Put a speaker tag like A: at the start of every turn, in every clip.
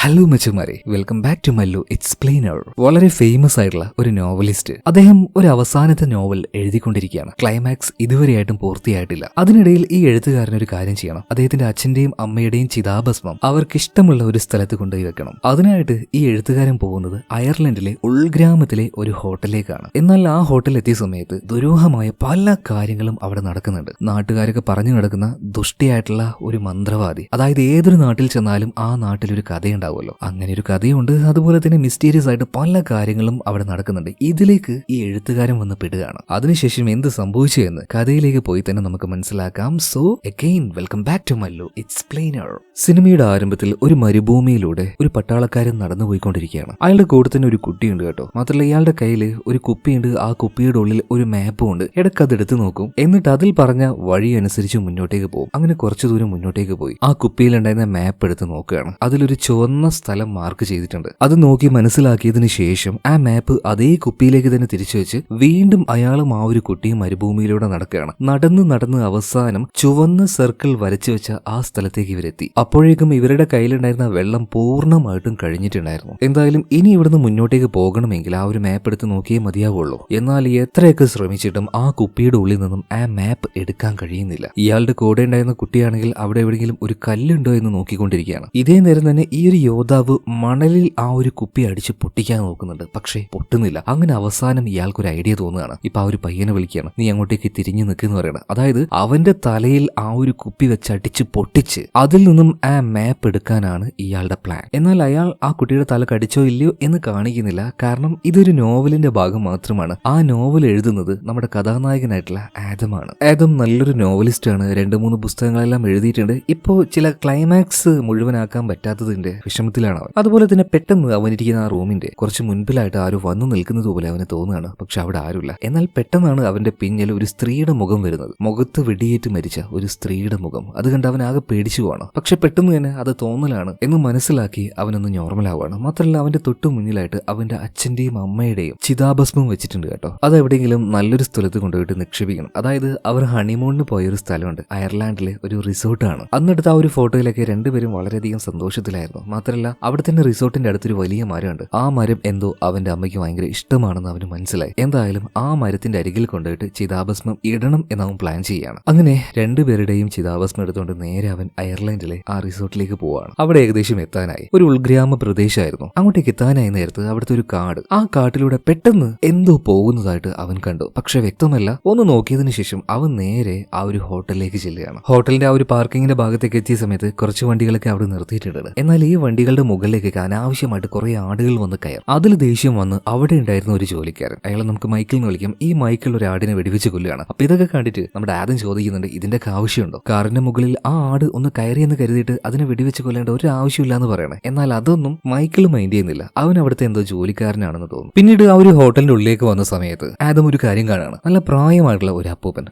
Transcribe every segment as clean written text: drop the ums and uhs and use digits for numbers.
A: Hello മച്ചുമാരെ, welcome back to Mallu explainer. വളരെ famous ആയിട്ടുള്ള ഒരു നോവലിസ്റ്റ്. അദ്ദേഹം ഒരു അവസാനത്തെ നോവൽ എഴുതിക്കൊണ്ടിരിക്കുകയാണ്. ക്ലൈമാക്സ് ഇതുവരെയായിട്ടും പൂർത്തിയായിട്ടില്ല. അതിനിടയിൽ ഈ എഴുത്തുകാരൻ ഒരു കാര്യം ചെയ്യണം. അദ്ദേഹത്തിന്റെ അച്ഛന്റെയും അമ്മയുടെയും ചിതാഭസ്മം അവർക്ക് ഇഷ്ടമുള്ള ഒരു സ്ഥലത്ത് കൊണ്ടുപോയി വെക്കണം. അതിനായിട്ട് ഈ എഴുത്തുകാരൻ പോകുന്നത് അയർലൻഡിലെ ഉൾഗ്രാമത്തിലെ ഒരു ഹോട്ടലിലേക്കാണ്. എന്നാൽ ആ ഹോട്ടലിൽ എത്തിയ സമയത്ത് ദുരൂഹമായ പല കാര്യങ്ങളും അവിടെ നടക്കുന്നുണ്ട്. നാട്ടുകാരൊക്കെ പറഞ്ഞു നടക്കുന്ന ദുഷ്ടിയായിട്ടുള്ള ഒരു മന്ത്രവാദി. അതായത് ഏതൊരു നാട്ടിൽ ചെന്നാലും ആ നാട്ടിലൊരു കഥയുണ്ടാവുമല്ലോ, അങ്ങനെ ഒരു കഥയുണ്ട്. അതുപോലെ തന്നെ മിസ്റ്റീരിയസ് ആയിട്ട് പല കാര്യങ്ങളും അവിടെ നടക്കുന്നുണ്ട്. ഇതിലേക്ക് ഈ എഴുത്തുകാരൻ വന്ന് പെടുകയാണ്. അതിനുശേഷം എന്ത് സംഭവിച്ചു എന്ന് കഥയിലേക്ക് പോയി തന്നെ നമുക്ക് മനസ്സിലാക്കാം. So again welcome back to Mallu explainer. സിനിമയുടെ ആരംഭത്തിൽ ഒരു മരുഭൂമിയിലൂടെ ഒരു പട്ടാളക്കാരൻ നടന്നു പോയിക്കൊണ്ടിരിക്കുകയാണ്. അയാളുടെ കൂടെ തന്നെ ഒരു കുട്ടിയുണ്ട് കേട്ടോ. മാത്രമല്ല ഇയാളുടെ കയ്യിൽ ഒരു കുപ്പിയുണ്ട്. ആ കുപ്പിയുടെ ഉള്ളിൽ ഒരു മാപ്പും ഉണ്ട്. ഇടയ്ക്ക് അത് എടുത്തു നോക്കും. എന്നിട്ട് അതിൽ പറഞ്ഞ വഴി അനുസരിച്ച് മുന്നോട്ടേക്ക് പോകും. അങ്ങനെ കുറച്ചു ദൂരം മുന്നോട്ടേക്ക് പോയി ആ കുപ്പിയിലുണ്ടായിരുന്ന മാപ്പ് എടുത്ത് നോക്കുകയാണ്. അതിലൊരു ചുവന്ന സ്ഥലം മാർക്ക് ചെയ്തിട്ടുണ്ട്. അത് നോക്കി മനസ്സിലാക്കിയതിനു ശേഷം ആ മാപ്പ് അതേ കുപ്പിയിലേക്ക് തന്നെ തിരിച്ചു വെച്ച് വീണ്ടും അയാളും ആ ഒരു കുട്ടിയും മരുഭൂമിയിലൂടെ നടക്കുകയാണ്. നടന്ന് അവസാനം ചുവന്ന സർക്കിൾ വരച്ചു വെച്ച ആ സ്ഥലത്തേക്ക് ഇവരെത്തി. അപ്പോഴേക്കും ഇവരുടെ കയ്യിലുണ്ടായിരുന്ന വെള്ളം പൂർണ്ണമായിട്ടും കഴിഞ്ഞിട്ടുണ്ടായിരുന്നു. എന്തായാലും ഇനി ഇവിടുന്ന് മുന്നോട്ടേക്ക് പോകണമെങ്കിൽ ആ ഒരു മാപ്പ് എടുത്ത് നോക്കിയേ മതിയാവുള്ളൂ. എന്നാൽ എത്രയൊക്കെ ശ്രമിച്ചിട്ടും ആ കുപ്പിയുടെ ഉള്ളിൽ നിന്നും ആ മാപ്പ് എടുക്കാൻ കഴിയുന്നില്ല. ഇയാളുടെ കൂടെ ഉണ്ടായിരുന്ന കുട്ടിയാണെങ്കിൽ അവിടെ എവിടെയെങ്കിലും ഒരു കല്ലുണ്ടോ എന്ന് നോക്കിക്കൊണ്ടിരിക്കുകയാണ്. ഇതേ നേരം തന്നെ ഈ ഒരു യോദ്ധാവ് മണലിൽ ആ ഒരു കുപ്പി അടിച്ച് പൊട്ടിക്കാൻ നോക്കുന്നുണ്ട്. പക്ഷേ പൊട്ടുന്നില്ല. അങ്ങനെ അവസാനം ഇയാൾക്കൊരു ഐഡിയ തോന്നുകയാണ്. ഇപ്പൊ ആ ഒരു പയ്യനെ വിളിക്കുകയാണ്. നീ അങ്ങോട്ടേക്ക് തിരിഞ്ഞു നിൽക്കുന്ന പറയണം. അതായത് അവന്റെ തലയിൽ ആ ഒരു കുപ്പി വെച്ച് അടിച്ച് പൊട്ടിച്ച് അതിൽ നിന്നും ആ മാപ്പ് എടുക്കാനാണ് ഇയാളുടെ പ്ലാൻ. എന്നാൽ അയാൾ ആ കുട്ടിയുടെ തല കടിച്ചോ ഇല്ലയോ എന്ന് കാണിക്കുന്നില്ല. കാരണം ഇതൊരു നോവലിന്റെ ഭാഗം മാത്രമാണ്. ആ നോവൽ എഴുതുന്നത് നമ്മുടെ കഥാനായകനായിട്ടുള്ള ആദമാണ്. ആദം നല്ലൊരു നോവലിസ്റ്റ് ആണ്. 2-3 പുസ്തകങ്ങളെല്ലാം എഴുതിയിട്ടുണ്ട്. ഇപ്പോ ചില ക്ലൈമാക്സ് മുഴുവനാക്കാൻ പറ്റാത്തതിന്റെ വിഷമത്തിലാണ് അവൻ. അതുപോലെ തന്നെ പെട്ടെന്ന് അവനിരിക്കുന്ന ആ റൂമിന്റെ കുറച്ച് മുൻപിലായിട്ട് ആരും വന്നു നിൽക്കുന്നത് പോലെ അവന് തോന്നുകയാണ്. പക്ഷെ അവിടെ ആരുമില്ല. എന്നാൽ പെട്ടെന്നാണ് അവന്റെ പിന്നിൽ ഒരു സ്ത്രീയുടെ മുഖം വരുന്നത്. മുഖത്ത് വെടിയേറ്റ് മരിച്ച ഒരു സ്ത്രീയുടെ മുഖം. അത് കണ്ട് അവൻ ആകെ പേടിച്ചു പോവാണ്. പക്ഷെ പെട്ടെന്ന് തന്നെ അത് തോന്നലാണ് എന്ന് മനസ്സിലാക്കി അവനൊന്ന് നോർമൽ ആവുകയാണ്. മാത്രമല്ല അവന്റെ തൊട്ടു മുന്നിലായിട്ട് അവന്റെ അച്ഛന്റെയും അമ്മയുടെയും ചിതാഭസ്മം വെച്ചിട്ടുണ്ട് കേട്ടോ. അത് എവിടെയെങ്കിലും നല്ലൊരു സ്ഥലത്ത് കൊണ്ടുപോയിട്ട് നിക്ഷേപിക്കണം. അതായത് അവർ ഹണിമൂണിന് പോയൊരു സ്ഥലമുണ്ട്. അയർലാൻഡിലെ ഒരു റിസോർട്ടാണ്. അന്നെടുത്ത ആ ഒരു ഫോട്ടോയിലൊക്കെ രണ്ടുപേരും വളരെയധികം സന്തോഷത്തിലായിരുന്നു. മാത്രമല്ല അവിടെ തന്നെ റിസോർട്ടിന്റെ അടുത്തൊരു വലിയ മരമുണ്ട്. ആ മരം എന്തോ അവന്റെ അമ്മയ്ക്ക് ഭയങ്കര ഇഷ്ടമാണെന്ന് അവന് മനസ്സിലായി. എന്തായാലും ആ മരത്തിന്റെ അരികിൽ കൊണ്ടുപോയിട്ട് ചിതാഭസ്മം ഇടണം എന്നവൻ പ്ലാൻ ചെയ്യാണ്. അങ്ങനെ രണ്ടുപേരുടെയും ചിതാഭസ്മം എടുത്തുകൊണ്ട് നേരെ അവൻ അയർലൻഡിലെ ആ റിസോർട്ടിലേക്ക് പോവാണ്. അവിടെ ഏകദേശം എത്താനായി. ഒരു ഉൾഗ്രാമ പ്രദേശമായിരുന്നു. അങ്ങോട്ടേക്ക് എത്താനായി നേരത്ത് അവിടുത്തെ ഒരു കാട്. ആ കാട്ടിലൂടെ പെട്ടെന്ന് എന്തോ പോകുന്നതായിട്ട് അവൻ കണ്ടു. പക്ഷെ വ്യക്തമല്ല. ഒന്ന് നോക്കിയതിനു ശേഷം അവൻ നേരെ ആ ഒരു ഹോട്ടലിലേക്ക് ചെല്ലുകയാണ്. ഹോട്ടലിന്റെ ആ ഒരു പാർക്കിങ്ങിന്റെ ഭാഗത്തേക്ക് എത്തിയ സമയത്ത് കുറച്ച് വണ്ടികളൊക്കെ അവിടെ നിർത്തിയിട്ടുണ്ട്. എന്നാൽ ഈ വണ്ടികളുടെ മുകളിലേക്ക് അനാവശ്യമായിട്ട് കുറെ ആടുകൾ വന്ന് കയറും. അതിൽ ദേഷ്യം വന്ന് അവിടെ ഉണ്ടായിരുന്ന ഒരു ജോലിക്കാരൻ, അയാളെ നമുക്ക് മൈക്കിൾ എന്ന് വിളിക്കാം, ഈ മൈക്കിൾ ഒരു ആടിനെ വെടിവെച്ച് കൊല്ലുകയാണ്. അപ്പൊ ഇതൊക്കെ കണ്ടിട്ട് നമ്മുടെ ആദ്യം ചോദിക്കുന്നുണ്ട്, ഇതിന്റെ ആവശ്യമുണ്ടോ? കാറിന്റെ മുകളിൽ ആ ആട് ഒന്ന് കയറിയെന്ന് കരുതിയിട്ട് അതിനെ വെടിവെച്ച് കൊല്ലേണ്ട ഒരു ആവശ്യമില്ല എന്ന് പറയണേ. എന്നാൽ അതൊന്നും മൈക്കിൾ മൈൻഡ് ചെയ്യുന്നില്ല. അവൻ അവിടുത്തെ എന്തോ ജോലിക്കാരനാണെന്ന് തോന്നുന്നു. പിന്നീട് ആ ഒരു ഹോട്ടലിന്റെ ഉള്ളിലേക്ക് വന്ന സമയത്ത് ആദം ഒരു കാര്യം കാണാണ്. നല്ല പ്രായമായിട്ടുള്ള ഒരു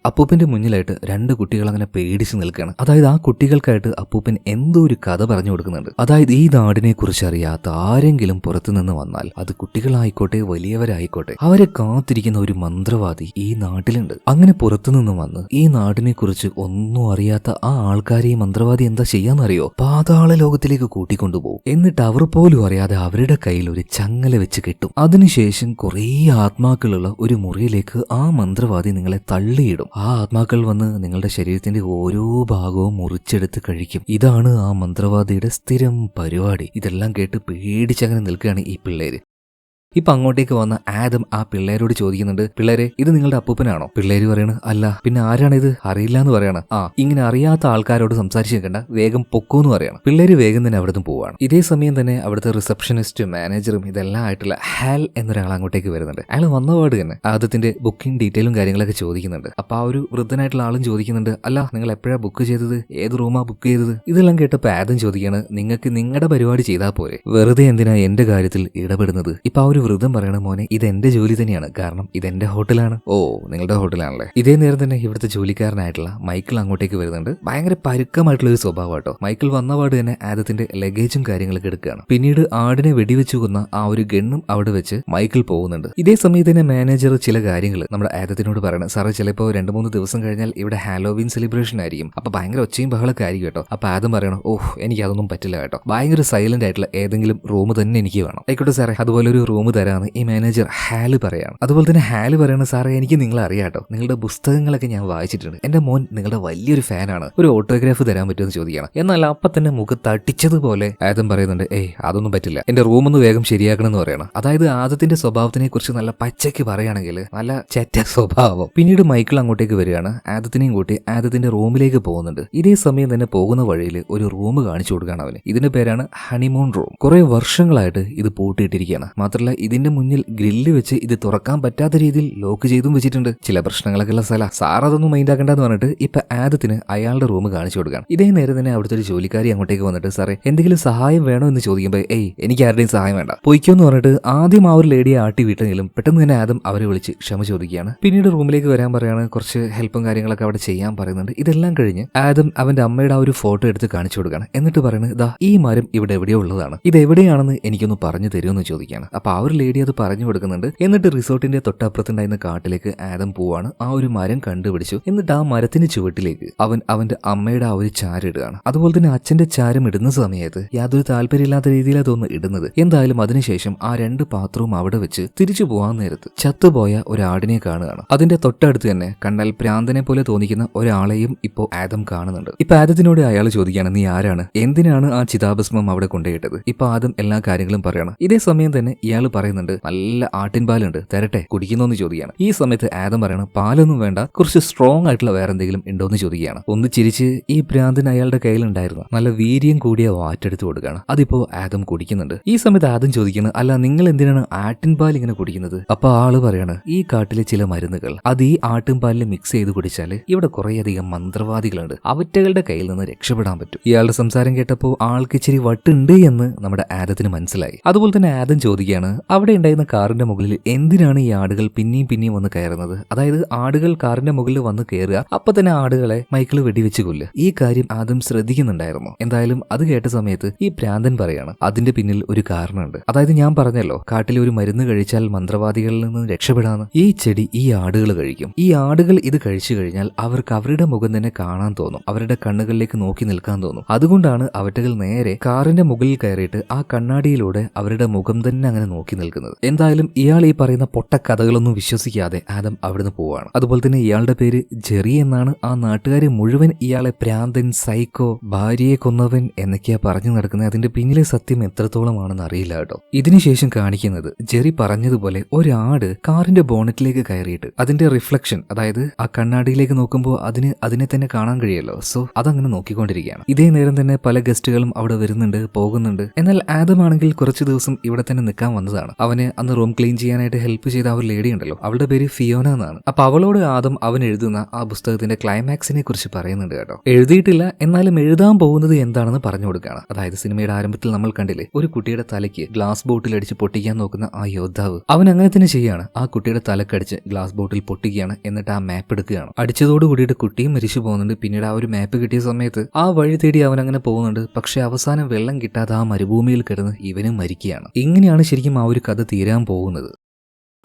A: അപ്പൂപ്പന്റെ മുന്നിലായിട്ട് 2 കുട്ടികൾ അങ്ങനെ പേടിച്ച് നിൽക്കുകയാണ്. അതായത് ആ കുട്ടികൾക്കായിട്ട് അപ്പൂപ്പൻ എന്തോ ഒരു കഥ പറഞ്ഞു കൊടുക്കുന്നുണ്ട്. അതായത് ഈ നാടിനെ കുറിച്ച് അറിയാത്ത ആരെങ്കിലും പുറത്തുനിന്ന് വന്നാൽ അത് കുട്ടികളായിക്കോട്ടെ വലിയവരായിക്കോട്ടെ അവരെ കാത്തിരിക്കുന്ന ഒരു മന്ത്രവാദി ഈ നാട്ടിലുണ്ട്. അങ്ങനെ പുറത്തുനിന്ന് വന്ന് ഈ നാടിനെ കുറിച്ച് ഒന്നും അറിയാത്ത ആ ആൾക്കാരെ ഈ മന്ത്രവാദി എന്താ ചെയ്യാന്നറിയോ? പാതാള ലോകത്തിലേക്ക് കൂട്ടിക്കൊണ്ടുപോകും. എന്നിട്ട് അവർ പോലും അറിയാതെ അവരുടെ കയ്യിൽ ഒരു ചങ്ങല വെച്ച് കെട്ടും. അതിനുശേഷം കുറേ ആത്മാക്കളുള്ള ഒരു മുറിയിലേക്ക് ആ മന്ത്രവാദി നിങ്ങളെ തള്ളിയിടും. ആ ആത്മാക്കൾ വന്ന് നിങ്ങളുടെ ശരീരത്തിന്റെ ഓരോ ഭാഗവും മുറിച്ചെടുത്ത് കഴിക്കും. ഇതാണ് ആ മന്ത്രവാദിയുടെ സ്ഥിരം പരിപാടി. ഇതെല്ലാം കേട്ട് പേടിച്ചങ്ങനെ നിൽക്കുകയാണ് ഈ പിള്ളേര്. ഇപ്പൊ അങ്ങോട്ടേക്ക് വന്ന ആദം ആ പിള്ളേരോട് ചോദിക്കുന്നുണ്ട്, പിള്ളേരെ ഇത് നിങ്ങളുടെ അപ്പൂപ്പനാണോ? പിള്ളേര് പറയണ് അല്ല. പിന്നെ ആരാണിത്? അറിയില്ല എന്ന് പറയാണ്. ഇങ്ങനെ അറിയാത്ത ആൾക്കാരോട് സംസാരിച്ച് നിൽക്കണ്ട, വേഗം പൊക്കോന്ന് പറയാണ്. പിള്ളേര് വേഗം തന്നെ അവിടുന്ന് പോവാണ്. ഇതേ സമയം തന്നെ അവിടുത്തെ റിസപ്ഷനിസ്റ്റും മാനേജറും ഇതെല്ലാം ആയിട്ടുള്ള ഹാൽ എന്നൊരാൾ അങ്ങോട്ടേക്ക് വരുന്നുണ്ട്. അയാൾ വന്നപാട് തന്നെ ആദത്തിന്റെ ബുക്കിംഗ് ഡീറ്റെയിലും കാര്യങ്ങളൊക്കെ ചോദിക്കുന്നുണ്ട്. അപ്പൊ ആ ഒരു വൃദ്ധനായിട്ടുള്ള ആളും ചോദിക്കുന്നുണ്ട്, അല്ല നിങ്ങൾ എപ്പോഴാ ബുക്ക് ചെയ്തത്? ഏത് റൂമാ ബുക്ക് ചെയ്തത്? ഇതെല്ലാം കേട്ടപ്പോ ആദം ചോദിക്കാണ്, നിങ്ങൾക്ക് നിങ്ങളുടെ പരിപാടി ചെയ്താൽ പോരെ, വെറുതെ എന്തിനാ എന്റെ കാര്യത്തിൽ ഇടപെടുന്നത്? ഇപ്പൊ ആ ഒരു വ്രതം പറയണ മോനെ ഇത് എന്റെ ജോലി തന്നെയാണ്, കാരണം ഇതെന്റെ ഹോട്ടലാണ്. ഓ നിങ്ങളുടെ ഹോട്ടലാണല്ലേ. ഇതേ നേരം തന്നെ ഇവിടുത്തെ ജോലിക്കാരനായിട്ടുള്ള മൈക്കിൾ അങ്ങോട്ടേക്ക് വരുന്നുണ്ട്. ഭയങ്കര പരുക്കമായിട്ടുള്ള ഒരു സ്വഭാവം കേട്ടോ. മൈക്കിൾ വന്നപാട് തന്നെ ആദത്തിന്റെ ലഗേജും കാര്യങ്ങളൊക്കെ എടുക്കുകയാണ്. പിന്നീട് ആടിനെ വെടിവെച്ചു കൊന്ന ആ ഒരു ഗണ്ണും അവിടെ വെച്ച് മൈക്കിൾ പോകുന്നുണ്ട്. ഇതേ സമയത്ത് തന്നെ മാനേജർ ചില കാര്യങ്ങൾ നമ്മുടെ ആദത്തിനോട് പറയണം. സാറേ ചിലപ്പോൾ 2-3 ദിവസം കഴിഞ്ഞാൽ ഇവിടെ ഹാലോവീൻ സെലിബ്രേഷൻ ആയിരിക്കും, അപ്പൊ ഭയങ്കര ഒച്ചയും ബഹളൊക്കെ ആയിരിക്കും കേട്ടോ. അപ്പൊ ആദം പറയണം, ഓഹ് എനിക്ക് അതൊന്നും പറ്റില്ല കേട്ടോ, ഭയങ്കര സൈലന്റ് ആയിട്ടുള്ള ഏതെങ്കിലും റൂം തന്നെ എനിക്ക് വേണം. ആയിക്കോട്ടെ സാറേ, അതുപോലെ ഒരു റൂം തരാമെന്ന് ഈ മാനേജർ ഹാല് പറയാണ്. അതുപോലെ തന്നെ ഹാല് പറയണം, സാറേ എനിക്ക് നിങ്ങളെ അറിയാട്ടോ, നിങ്ങളുടെ പുസ്തകങ്ങളൊക്കെ ഞാൻ വായിച്ചിട്ടുണ്ട്, എന്റെ മോൻ നിങ്ങളുടെ വലിയൊരു ഫാനാണ്, ഒരു ഓട്ടോഗ്രാഫ് തരാൻ പറ്റുമെന്ന് ചോദിക്കണം. എന്നാൽ അപ്പൊ തന്നെ മുഖത്ത് അടിച്ചതുപോലെ ആദം പറയുന്നുണ്ട്, ഏയ് അതൊന്നും പറ്റില്ല, എന്റെ റൂം ഒന്ന് വേഗം ശരിയാക്കണം എന്ന് പറയണം. അതായത് ആദത്തിന്റെ സ്വഭാവത്തിനെ കുറിച്ച് നല്ല പച്ചയ്ക്ക് പറയുകയാണെങ്കിൽ നല്ല ചെറ്റ സ്വഭാവം. പിന്നീട് മൈക്കിൾ അങ്ങോട്ടേക്ക് വരികയാണ്. ആദത്തിനെയും കൂട്ടി ആദത്തിന്റെ റൂമിലേക്ക് പോകുന്നുണ്ട്. ഇതേ സമയം തന്നെ പോകുന്ന വഴിയിൽ ഒരു റൂം കാണിച്ചു കൊടുക്കുകയാണ് അവന്. ഇതിന്റെ പേരാണ് ഹണിമൂൺ റൂം. കുറെ വർഷങ്ങളായിട്ട് ഇത് പൂട്ടിയിട്ടിരിക്കുകയാണ്. മാത്രമല്ല ഇതിന്റെ മുന്നിൽ ഗ്രില്ല് വെച്ച് ഇത് തുറക്കാൻ പറ്റാത്ത രീതിയിൽ ലോക്ക് ചെയ്തും വെച്ചിട്ടുണ്ട്. ചില പ്രശ്നങ്ങളൊക്കെ ഉള്ള സ്ഥലം. സാർ അതൊന്നും മൈൻഡ് ആക്കണ്ടെന്ന് പറഞ്ഞിട്ട് ഇപ്പൊ ആദത്തിന് അയാളുടെ റൂം കാണിച്ചു കൊടുക്കുകയാണ്. ഇതേ നേരം തന്നെ അവിടുത്തെ ഒരു ജോലിക്കാരി അങ്ങോട്ടേക്ക് വന്നിട്ട്, സാറേ എന്തെങ്കിലും സഹായം വേണോ എന്ന് ചോദിക്കുമ്പോൾ, ഏയ് എനിക്ക് ആരുടെയും സഹായം വേണ്ട, പൊയ്ക്കോന്ന് പറഞ്ഞിട്ട് ആദ്യം ആ ഒരു ലേഡിയെ ആട്ടി വീട്ടെങ്കിലും പെട്ടെന്ന് തന്നെ ആദം അവരെ വിളിച്ച് ക്ഷമ ചോദിക്കുകയാണ്. പിന്നീട് റൂമിലേക്ക് വരാൻ പറയാണ്. കുറച്ച് ഹെൽപ്പും കാര്യങ്ങളൊക്കെ അവിടെ ചെയ്യാൻ പറയുന്നുണ്ട്. ഇതെല്ലാം കഴിഞ്ഞ് ആദം അവന്റെ അമ്മയുടെ ആ ഒരു ഫോട്ടോ എടുത്ത് കാണിച്ചു കൊടുക്കുകയാണ്. എന്നിട്ട് പറയുന്നത്, ഇതാ ഈ മരം ഇവിടെ എവിടെയോ ഉള്ളതാണ്, ഇത് എവിടെയാണെന്ന് എനിക്കൊന്ന് പറഞ്ഞു തരുമെന്ന് ചോദിക്കുകയാണ്. അപ്പൊ ആ ഒരു ലേഡി അത് പറഞ്ഞു കൊടുക്കുന്നുണ്ട്. എന്നിട്ട് റിസോർട്ടിന്റെ തൊട്ടപ്പുറത്തുണ്ടായിരുന്ന കാട്ടിലേക്ക് ആദം പോവാണ്. ആ ഒരു മരം കണ്ടുപിടിച്ചു. എന്നിട്ട് ആ മരത്തിന് ചുവട്ടിലേക്ക് അവന്റെ അമ്മയുടെ ആ ഒരു ചാരം ഇടുകയാണ്. അതുപോലെ തന്നെ അച്ഛന്റെ ചാരം ഇടുന്ന സമയത്ത് യാതൊരു താല്പര്യമില്ലാത്ത രീതിയിൽ അതൊന്ന് ഇടുന്നത്. എന്തായാലും അതിനുശേഷം ആ 2 പാത്രവും അവിടെ വെച്ച് തിരിച്ചു പോകാൻ നേരത്ത് ചത്തുപോയ ഒരാടിനെ കാണുകയാണ്. അതിന്റെ തൊട്ടടുത്ത് തന്നെ കണ്ടാൽ പ്രാന്തനെ പോലെ തോന്നിക്കുന്ന ഒരാളെയും ഇപ്പോ ആദം കാണുന്നുണ്ട്. ഇപ്പൊ ആദത്തിനോട് അയാൾ ചോദിക്കുകയാണ്, നീ ആരാണ്, എന്തിനാണ് ആ ചിതാഭസ്മം അവിടെ കൊണ്ടുപോയിട്ടത്? ഇപ്പൊ ആദം എല്ലാ കാര്യങ്ങളും പറയണം. ഇതേ സമയം തന്നെ ഇയാൾ പറയുന്നുണ്ട്, നല്ല ആട്ടിൻപാലുണ്ട്, തരട്ടെ, കുടിക്കുന്നോന്ന് ചോദിക്കുകയാണ്. ഈ സമയത്ത് ആദം പറയണം, പാലൊന്നും വേണ്ട, കുറച്ച് സ്ട്രോങ് ആയിട്ടുള്ള വേറെ എന്തെങ്കിലും ഉണ്ടോന്ന് ചോദിക്കുകയാണ്. ഒന്ന് ചിരിച്ച് ഈ പ്രാന്തൻ അയാളുടെ കയ്യിലുണ്ടായിരുന്നു നല്ല വീര്യം കൂടിയ വാറ്റെടുത്ത് കൊടുക്കുകയാണ്. അതിപ്പോ ആദം കുടിക്കുന്നുണ്ട്. ഈ സമയത്ത് ആദം ചോദിക്കുന്നത്, അല്ല നിങ്ങൾ എന്തിനാണ് ആട്ടിൻപാൽ ഇങ്ങനെ കുടിക്കുന്നത്? അപ്പൊ ആള് പറയാണ്, ഈ കാട്ടിലെ ചില മരുന്നുകൾ അത് ഈ ആട്ടിൻപാലിൽ മിക്സ് ചെയ്ത് കുടിച്ചാല് ഇവിടെ കുറേയധികം മന്ത്രവാദികളുണ്ട്, അവറ്റകളുടെ കയ്യിൽ നിന്ന് രക്ഷപ്പെടാൻ പറ്റും. ഇയാളുടെ സംസാരം കേട്ടപ്പോൾ ആൾക്ക് ഇച്ചിരി വട്ടുണ്ട് എന്ന് നമ്മുടെ ആദത്തിന് മനസ്സിലായി. അതുപോലെ തന്നെ ആദം ചോദിക്കുകയാണ്, അവിടെ ഉണ്ടായിരുന്ന കാറിന്റെ മുകളിൽ എന്തിനാണ് ഈ ആടുകൾ പിന്നെയും വന്ന് കയറുന്നത്? അതായത് ആടുകൾ കാറിന്റെ മുകളിൽ വന്ന് കയറുക, അപ്പൊ തന്നെ ആടുകളെ മൈക്കിൾ വെടിവെച്ച് കൊല്ലുക. ഈ കാര്യം ആദം ശ്രദ്ധിക്കുന്നുണ്ടായിരുന്നു. എന്തായാലും അത് കേട്ട സമയത്ത് ഈ പ്രാന്തൻ പറയാണ്, അതിന്റെ പിന്നിൽ ഒരു കാരണമുണ്ട്. അതായത് ഞാൻ പറഞ്ഞല്ലോ, കാട്ടിലെ ഒരു മരുന്ന് കഴിച്ചാൽ മന്ത്രവാദികളിൽ നിന്ന് രക്ഷപ്പെടാന്ന്. ഈ ചെടി ഈ ആടുകൾ കഴിക്കും. ഈ ആടുകൾ ഇത് കഴിച്ചു കഴിഞ്ഞാൽ അവർക്ക് അവരുടെ മുഖം തന്നെ കാണാൻ തോന്നും, അവരുടെ കണ്ണുകളിലേക്ക് നോക്കി നിൽക്കാൻ തോന്നും. അതുകൊണ്ടാണ് അവറ്റകൾ നേരെ കാറിന്റെ മുകളിൽ കയറിയിട്ട് ആ കണ്ണാടിയിലൂടെ അവരുടെ മുഖം തന്നെ അങ്ങനെ നോക്കി നിൽക്കുന്നത്. എന്തായാലും ഇയാൾ ഈ പറയുന്ന പൊട്ട കഥകളൊന്നും വിശ്വസിക്കാതെ ആദം അവിടുന്ന് പോവാണ്. അതുപോലെ തന്നെ ഇയാളുടെ പേര് ജെറി എന്നാണ്. ആ നാട്ടുകാരെ മുഴുവൻ ഇയാളെ പ്രാന്തൻ, സൈക്കോ, ഭാര്യയെ കൊന്നവൻ എന്നൊക്കെയാ പറഞ്ഞു നടക്കുന്നത്. അതിന്റെ പിന്നിലെ സത്യം എത്രത്തോളമാണെന്ന് അറിയില്ല കേട്ടോ. ഇതിനുശേഷം കാണിക്കുന്നത് ജെറി പറഞ്ഞതുപോലെ ഒരാട് കാറിന്റെ ബോണറ്റിലേക്ക് കയറിയിട്ട് അതിന്റെ റിഫ്ലക്ഷൻ, അതായത് ആ കണ്ണാടിയിലേക്ക് നോക്കുമ്പോൾ അതിനെ തന്നെ കാണാൻ കഴിയല്ലോ. സോ അതങ്ങനെ നോക്കിക്കൊണ്ടിരിക്കുകയാണ്. ഇതേ നേരം തന്നെ പല ഗസ്റ്റുകളും അവിടെ വരുന്നുണ്ട്, പോകുന്നുണ്ട്. എന്നാൽ ആദം ആണെങ്കിൽ കുറച്ചു ദിവസം ഇവിടെ തന്നെ നിൽക്കാൻ വന്നതാണ്. അവന് അന്ന് റൂം ക്ലീൻ ചെയ്യാനായിട്ട് ഹെൽപ്പ് ചെയ്ത ആ ഒരു ലേഡി ഉണ്ടല്ലോ, അവളുടെ പേര് ഫിയോന എന്നാണ്. അപ്പൊ അവളോട് ആദം അവൻ എഴുതുന്ന ആ പുസ്തകത്തിന്റെ ക്ലൈമാക്സിനെ കുറിച്ച് പറയുന്നുണ്ട് കേട്ടോ. എഴുതിയിട്ടില്ല, എന്നാലും എഴുതാൻ പോകുന്നത് എന്താണെന്ന് പറഞ്ഞു കൊടുക്കുകയാണ്. അതായത് സിനിമയുടെ ആരംഭത്തിൽ നമ്മൾ കണ്ടില്ലേ, ഒരു കുട്ടിയുടെ തലയ്ക്ക് ഗ്ലാസ് ബോട്ടിൽ അടിച്ച് പൊട്ടിക്കാൻ നോക്കുന്ന ആ യോദ്ധാവ്, അവൻ അങ്ങനെ തന്നെ ചെയ്യാണ്. ആ കുട്ടിയുടെ തലക്കടിച്ച് ഗ്ലാസ് ബോട്ടിൽ പൊട്ടിക്കുകയാണ്. എന്നിട്ട് ആ മാപ്പ് എടുക്കുകയാണ്. അടിച്ചതോട് കൂടിയിട്ട് കുട്ടിയും മരിച്ചു പോകുന്നുണ്ട്. പിന്നീട് ആ ഒരു മാപ്പ് കിട്ടിയ സമയത്ത് ആ വഴി തേടി അവൻ അങ്ങനെ പോകുന്നുണ്ട്. പക്ഷെ അവസാനം വെള്ളം കിട്ടാതെ ആ മരുഭൂമിയിൽ കിടന്ന് ഇവനും മരിക്കുകയാണ്. ഇങ്ങനെയാണ് ശരിക്കും ആ ഒരു കഥ തീരാൻ പോകുന്നത്.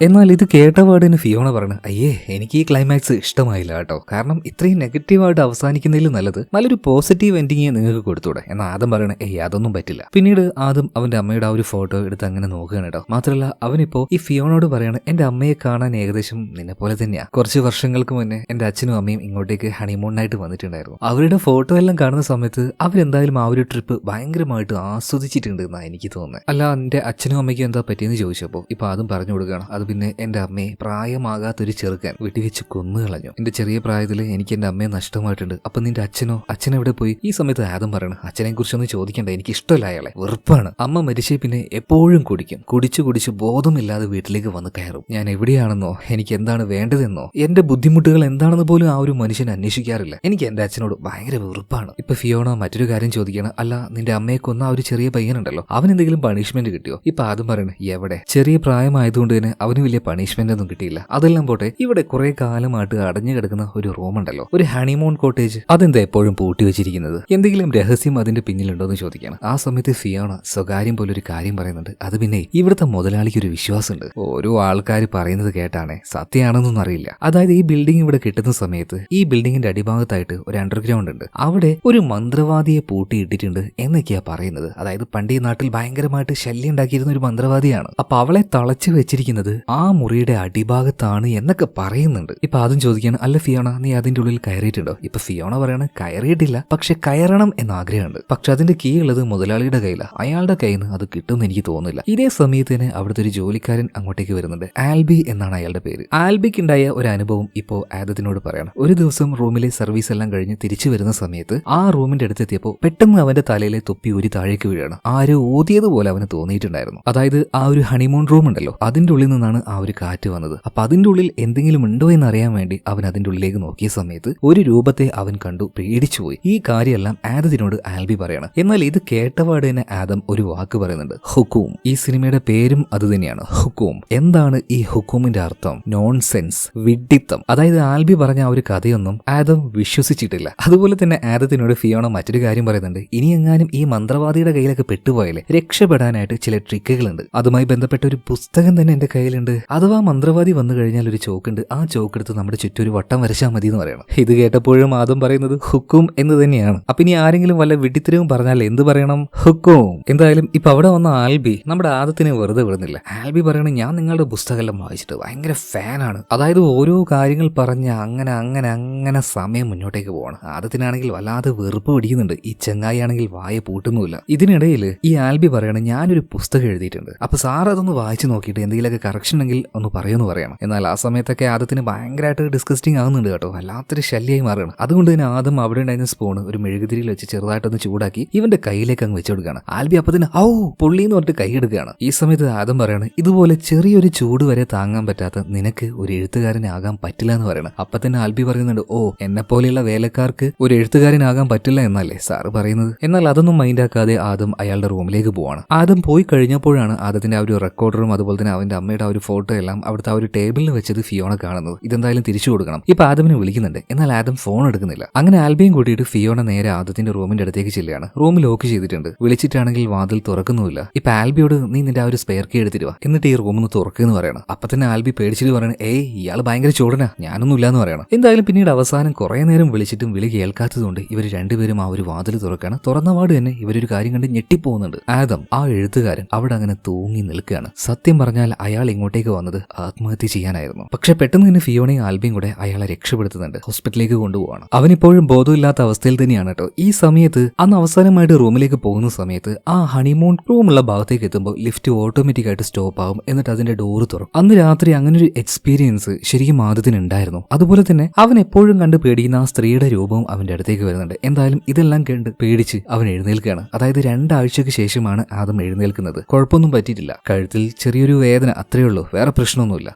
A: എന്നാൽ ഇത് കേട്ടപാടിന് ഫിയോണ പറഞ്ഞു, അയ്യേ എനിക്ക് ഈ ക്ലൈമാക്സ് ഇഷ്ടമായില്ല കേട്ടോ, കാരണം ഇത്രയും നെഗറ്റീവായിട്ട് അവസാനിക്കുന്നതിൽ നല്ലത് നല്ലൊരു പോസിറ്റീവ് എൻഡിങ് നിങ്ങൾക്ക് കൊടുത്തൂടെ. എന്നാൽ ആദം പറയണേ, അതൊന്നും പറ്റില്ല. പിന്നീട് ആദം അവന്റെ അമ്മയുടെ ആ ഒരു ഫോട്ടോ എടുത്ത് അങ്ങനെ നോക്കുകയാണ് കേട്ടോ. മാത്രമല്ല അവനിപ്പോ ഈ ഫിയോണോട് പറയാണ്, എന്റെ അമ്മയെ കാണാൻ ഏകദേശം നിന്നെ പോലെ തന്നെയാ. കുറച്ച് വർഷങ്ങൾക്ക് മുന്നേ എന്റെ അച്ഛനും അമ്മയും ഇങ്ങോട്ടേക്ക് ഹണിമൂണിനായിട്ട് വന്നിട്ടുണ്ടായിരുന്നു. അവരുടെ ഫോട്ടോ എല്ലാം കാണുന്ന സമയത്ത് അവരെന്തായാലും ആ ഒരു ട്രിപ്പ് ഭയങ്കരമായിട്ട് ആസ്വദിച്ചിട്ടുണ്ട് എന്നാണ് എനിക്ക് തോന്നുന്നത്. അല്ല എന്റെ അച്ഛനും അമ്മയ്ക്കും എന്താ പറ്റിയെന്ന് ചോദിച്ചപ്പോൾ ഇപ്പൊ ആദം പറഞ്ഞു കൊടുക്കുകയാണ്, അത് പിന്നെ എന്റെ അമ്മയെ പ്രായമാകാത്തൊരു ചെറുക്കൻ വെടിവെച്ച് കൊന്നുകളഞ്ഞു. എന്റെ ചെറിയ പ്രായത്തിൽ എനിക്ക് എന്റെ അമ്മയെ നഷ്ടമായിട്ടുണ്ട്. അപ്പൊ നിന്റെ അച്ഛൻ എവിടെ പോയി? ഈ സമയത്ത് ആദം പറയണ അച്ഛനെ കുറിച്ചൊന്നും ചോദിക്കണ്ട, എനിക്ക് ഇഷ്ടമല്ല അയാളെ, വെറുപ്പാണ്. അമ്മ മരിച്ചേ പിന്നെ എപ്പോഴും കുടിക്കും, കുടിച്ചു ബോധമില്ലാതെ വീട്ടിലേക്ക് വന്ന് കയറും. ഞാൻ എവിടെയാണെന്നോ എനിക്ക് എന്താണ് വേണ്ടതെന്നോ എന്റെ ബുദ്ധിമുട്ടുകൾ എന്താണെന്ന് പോലും ആ ഒരു മനുഷ്യൻ അന്വേഷിക്കാറില്ല. എനിക്ക് എന്റെ അച്ഛനോട് ഭയങ്കര വെറുപ്പാണ്. ഇപ്പൊ ഫിയോണ മറ്റൊരു കാര്യം ചോദിക്കണം, അല്ല നിന്റെ അമ്മയെ കൊന്ന ആ ഒരു ചെറിയ പയ്യനുണ്ടല്ലോ, അവൻ എന്തെങ്കിലും പണിഷ്മെന്റ് കിട്ടിയോ? ഇപ്പൊ ആദ്യം പറയണ എവിടെ, ചെറിയ പ്രായമായതുകൊണ്ട് തന്നെ അവന് വലിയ പണിഷ്മെന്റ് ഒന്നും കിട്ടിയില്ല. അതെല്ലാം പോട്ടെ, ഇവിടെ കുറെ കാലമായിട്ട് അടഞ്ഞു കിടക്കുന്ന ഒരു റൂം ഉണ്ടല്ലോ, ഒരു ഹണിമൂൺ കോട്ടേജ്, അതെന്താ എപ്പോഴും പൂട്ടി വെച്ചിരിക്കുന്നത്? എന്തെങ്കിലും രഹസ്യം അതിന്റെ പിന്നിലുണ്ടോ എന്ന് ചോദിക്കണം. ആ സമയത്ത് ഫിയോണ സ്വകാര്യം പോലൊരു കാര്യം പറയുന്നുണ്ട്. അത് പിന്നെ ഇവിടുത്തെ മുതലാളിക്ക് ഒരു വിശ്വാസമുണ്ട്. ഓരോ ആൾക്കാർ പറയുന്നത് കേട്ടാണേ സത്യമാണെന്നൊന്നും അറിയില്ല. അതായത് ഈ ബിൽഡിംഗ് ഇവിടെ കിട്ടുന്ന സമയത്ത് ഈ ബിൽഡിങ്ങിന്റെ അടിഭാഗത്തായിട്ട് ഒരു അണ്ടർഗ്രൗണ്ട് ഉണ്ട്, അവിടെ ഒരു മന്ത്രവാദിയെ പൂട്ടിയിട്ടിട്ടുണ്ട് എന്നൊക്കെയാ പറയുന്നത്. അതായത് പണ്ട് ഈ നാട്ടിൽ ഭയങ്കരമായിട്ട് ശല്യം ഉണ്ടാക്കിയിരുന്ന ഒരു മന്ത്രവാദിയാണ്. അപ്പൊ അവളെ തളച്ചു വെച്ചിരിക്കുന്നത് ആ മുറിയുടെ അടിഭാഗത്താണ് എന്നൊക്കെ പറയുന്നുണ്ട്. ഇപ്പൊ ആദ്യം ചോദിക്കാണ്, അല്ല ഫിയോണ നീ അതിന്റെ ഉള്ളിൽ കയറിയിട്ടുണ്ടോ? ഇപ്പൊ ഫിയോണ പറയാണ് കയറിയിട്ടില്ല, പക്ഷെ കയറണം എന്ന ആഗ്രഹമുണ്ട്. പക്ഷെ അതിന്റെ കീ ഉള്ളത് മുതലാളിയുടെ കയ്യിലാണ്, അയാളുടെ കയ്യിൽ നിന്ന് അത് കിട്ടുമെന്ന് എനിക്ക് തോന്നുന്നില്ല. ഇതേ സമയത്ത് തന്നെ അവിടുത്തെ ഒരു ജോലിക്കാരൻ അങ്ങോട്ടേക്ക് വരുന്നുണ്ട്. ആൽബി എന്നാണ് അയാളുടെ പേര്. ആൽബിക്ക് ഉണ്ടായ ഒരു അനുഭവം ഇപ്പോ ആദത്തിനോട് പറയണം. ഒരു ദിവസം റൂമിലെ സർവീസ് എല്ലാം കഴിഞ്ഞ് തിരിച്ചു വരുന്ന സമയത്ത് ആ റൂമിന്റെ അടുത്തെത്തിയപ്പോൾ പെട്ടെന്ന് അവന്റെ തലയിലെ തൊപ്പി ഒരു താഴേക്ക് വീഴാണ്. ആരോ ഊതിയതുപോലെ അവന് തോന്നിയിട്ടുണ്ടായിരുന്നു. അതായത് ആ ഒരു ഹണിമൂൺ റൂം ഉണ്ടല്ലോ, അതിന്റെ ഉള്ളിൽ നിന്നാണ് ആ ഒരു കാറ്റ് വന്നത്. അപ്പൊ അതിന്റെ ഉള്ളിൽ എന്തെങ്കിലും ഉണ്ടോ എന്ന് അറിയാൻ വേണ്ടി അവൻ അതിന്റെ ഉള്ളിലേക്ക് നോക്കിയ സമയത്ത് ഒരു രൂപത്തെ അവൻ കണ്ടു, പേടിച്ചുപോയി. ഈ കാര്യമെല്ലാം ആദത്തിനോട് ആൽബി പറയണം. എന്നാൽ ഇത് കേട്ടപാട് തന്നെ ആദം ഒരു വാക്ക് പറയുന്നുണ്ട്, ഹുക്കൂം. ഈ സിനിമയുടെ പേരും അത് തന്നെയാണ്, ഹുക്കൂം. എന്താണ് ഈ ഹുക്കൂമിന്റെ അർത്ഥം? നോൺസെൻസ്, വിഡ്ഢിത്തം. അതായത് ആൽബി പറഞ്ഞ ആ ഒരു കഥയൊന്നും ആദം വിശ്വസിച്ചിട്ടില്ല. അതുപോലെ തന്നെ ആദത്തിനോട് ഫിയോണ മറ്റൊരു കാര്യം പറയുന്നുണ്ട്, ഇനി എങ്ങാനും ഈ മന്ത്രവാദിയുടെ കയ്യിലൊക്കെ പെട്ടുപോയാലേ രക്ഷപ്പെടാനായിട്ട് ചില ട്രിക്കുകളുണ്ട്. അതുമായി ബന്ധപ്പെട്ട ഒരു പുസ്തകം തന്നെ എന്റെ കയ്യിലുണ്ട്. അഥവാ മന്ത്രവാദി വന്നു കഴിഞ്ഞാൽ ഒരു ചോക്കുണ്ട്, ആ ചോക്കെടുത്ത് നമ്മുടെ ചുറ്റും ഒരു വട്ടം വരച്ചാൽ മതി എന്ന് പറയണം. ഇത് കേട്ടപ്പോഴും ആദം പറയുന്നത് ഹുക്കൂം എന്ന് തന്നെയാണ്. അപ്പൊ ഇനി ആരെങ്കിലും വല്ല വിഡ്ഢിത്തരവും പറഞ്ഞാൽ എന്ത് പറയണം? ഹുക്കൂം. എന്തായാലും ഇപ്പൊ അവിടെ വന്ന ആൽബി നമ്മുടെ ആദത്തിനെ വെറുതെ വിടുന്നില്ല. ആൽബി പറയണം, ഞാൻ നിങ്ങളുടെ പുസ്തകമെല്ലാം വായിച്ചിട്ട് ഭയങ്കര ഫാനാണ്. അതായത് ഓരോ കാര്യങ്ങൾ പറഞ്ഞ് അങ്ങനെ സമയം മുന്നോട്ടേക്ക് പോവാണ്. ആദത്തിനാണെങ്കിൽ വല്ലാതെ വെറുപ്പ് പിടിക്കുന്നുണ്ട്. ഈ ചെങ്ങായി ആണെങ്കിൽ വായ പൂട്ടുന്നുമില്ല. ഇതിനിടയിൽ ഈ ആൽബി പറയണം, ഞാനൊരു പുസ്തകം എഴുതിയിട്ടുണ്ട്, അപ്പൊ സാർ അതൊന്ന് വായിച്ചു നോക്കിയിട്ട് എന്തെങ്കിലുമൊക്കെ കറക്ഷൻ ഉണ്ടെങ്കിൽ ഒന്ന് പറയുമെന്ന് പറയണം. എന്നാൽ ആ സമയത്തൊക്കെ ആദത്തിന് ഭയങ്കരമായിട്ട് ഡിസ്കസ്റ്റിംഗ് ആകുന്നുണ്ട് കേട്ടോ, വല്ലാത്തൊരു ശല്യമായി മാറുകയാണ്. അതുകൊണ്ട് തന്നെ ആദം അവിടെ ഉണ്ടായിരുന്ന സ്പൂണ് ഒരു മെഴുകുതിരിയിൽ വെച്ച് ചെറുതായിട്ടൊന്ന് ചൂടാക്കി ഇവന്റെ കയ്യിലേക്ക് അങ്ങ് വെച്ചു കൊടുക്കുകയാണ്. ആൽബി അപ്പത്തിന് ഔ പുള്ളി എന്ന് പറഞ്ഞിട്ട് കൈ എടുക്കുകയാണ്. ഈ സമയത്ത് ആദം പറയാണ്, ഇതുപോലെ ചെറിയൊരു ചൂട് വരെ താങ്ങാൻ പറ്റാത്ത നിനക്ക് ഒരു എഴുത്തുകാരനാകാൻ പറ്റില്ല എന്ന് പറയണം. അപ്പൊ തന്നെ ആൽബി പറയുന്നുണ്ട്, ഓ എന്നെ പോലെയുള്ള വേലക്കാർക്ക് ഒരു എഴുത്തുകാരനാകാൻ പറ്റില്ല എന്നല്ലേ സാറ് പറയുന്നത്? എന്നാൽ അതൊന്നും മൈൻഡാക്കാതെ ആദം അയാളുടെ റൂമിലേക്ക് പോവാണ്. ആദം പോയി കഴിഞ്ഞപ്പോഴാണ് ആദത്തിന്റെ ആ ഒരു റെക്കോർഡറും അതുപോലെ തന്നെ അവന്റെ അമ്മയുടെ ആ ഒരു ഫോട്ടോ എല്ലാം അവിടുത്തെ ആ ഒരു ടേബിളിൽ വെച്ചത് ഫിയോണ കാണുന്നത്. ഇതെന്തായാലും തിരിച്ചു കൊടുക്കണം. ഇപ്പൊ ആദമിനെ വിളിക്കുന്നുണ്ട്, എന്നാൽ ആദം ഫോൺ എടുക്കുന്നില്ല. അങ്ങനെ ആൽബിയും കൂട്ടിയിട്ട് ഫിയോണ നേരെ ആദത്തിന്റെ റൂമിന്റെ അടുത്തേക്ക് ചെല്ലുകയാണ്. റൂം ലോക്ക് ചെയ്തിട്ടുണ്ട്. വിളിച്ചിട്ടാണെങ്കിൽ വാതിൽ തുറക്കുന്നുമില്ല. ഇപ്പൊ ആൽബിയോട് നീ നിന്റെ ആ ഒരു സ്പെയർ കീ എടുത്തിരുവാ, എന്നിട്ട് ഈ റൂമിന്ന് തുറക്കുമെന്ന് പറയണം. അപ്പൊ തന്നെ ആൽബി പേടിച്ചിട്ട് പറയണം, ഏയ് ഇയാൾ ഭയങ്കര ചൂടനാ, ഞാനൊന്നും ഇല്ലാന്ന് പറയണം. എന്തായാലും പിന്നീട് അവസാനം കുറെ നേരം വിളിച്ചിട്ടും വിളി കേൾക്കാത്തതുകൊണ്ട് ഇവർ രണ്ടുപേരും ആ ഒരു വാതിൽ തുറക്കാണ്. തുറന്ന പാട് തന്നെ ഇവരൊരു കാര്യം കണ്ട് ഞെട്ടിപ്പോകുന്നുണ്ട്. ആദം ആ എഴുത്തുകാരൻ അവിടെ അങ്ങനെ തൂങ്ങി നിൽക്കുകയാണ്. സത്യം പറഞ്ഞാൽ അയാൾ ഇങ്ങോട്ടേക്ക് വന്നത് ആത്മഹത്യ ചെയ്യാനായിരുന്നു. പക്ഷെ പെട്ടെന്ന് തന്നെ ഫിയോണയും ആൽബിയും കൂടെ അയാളെ രക്ഷപ്പെടുത്തുന്നുണ്ട്, ഹോസ്പിറ്റലിലേക്ക് കൊണ്ടുപോവാണ്. അവനിപ്പോഴും ബോധമില്ലാത്ത അവസ്ഥയിൽ തന്നെയാണ് കേട്ടോ. ഈ സമയത്ത് അന്ന് അവസാനമായിട്ട് റൂമിലേക്ക് പോകുന്ന സമയത്ത് ആ ഹണിമൂൺ റൂമുള്ള ഭാഗത്തേക്ക് എത്തുമ്പോൾ ലിഫ്റ്റ് ഓട്ടോമാറ്റിക് ആയിട്ട് സ്റ്റോപ്പ് ആവും, എന്നിട്ട് അതിന്റെ ഡോറ് തുറക്കും. അന്ന് രാത്രി അങ്ങനെ ഒരു എക്സ്പീരിയൻസ് ശരിക്കും ആദ്യത്തിന് ഉണ്ടായിരുന്നു. അതുപോലെ തന്നെ അവൻ എപ്പോഴും കണ്ട് പേടിക്കുന്ന ആ സ്ത്രീയുടെ രൂപവും അവന്റെ അടുത്തേക്ക് വരുന്നുണ്ട്. എന്തായാലും ഇതെല്ലാം കണ്ട് പേടിച്ച് അവൻ എഴുന്നേൽക്കുകയാണ്. അതായത് 2 ആഴ്ചയ്ക്ക് ശേഷമാണ് ആദം എഴുന്നേൽക്കുന്നത്. കുഴപ്പമൊന്നും പറ്റിയിട്ടില്ല, കഴുത്തിൽ ചെറിയൊരു വേദന അത്രയേ ഉള്ളൂ, വേറെ പ്രശ്നമൊന്നുമില്ല.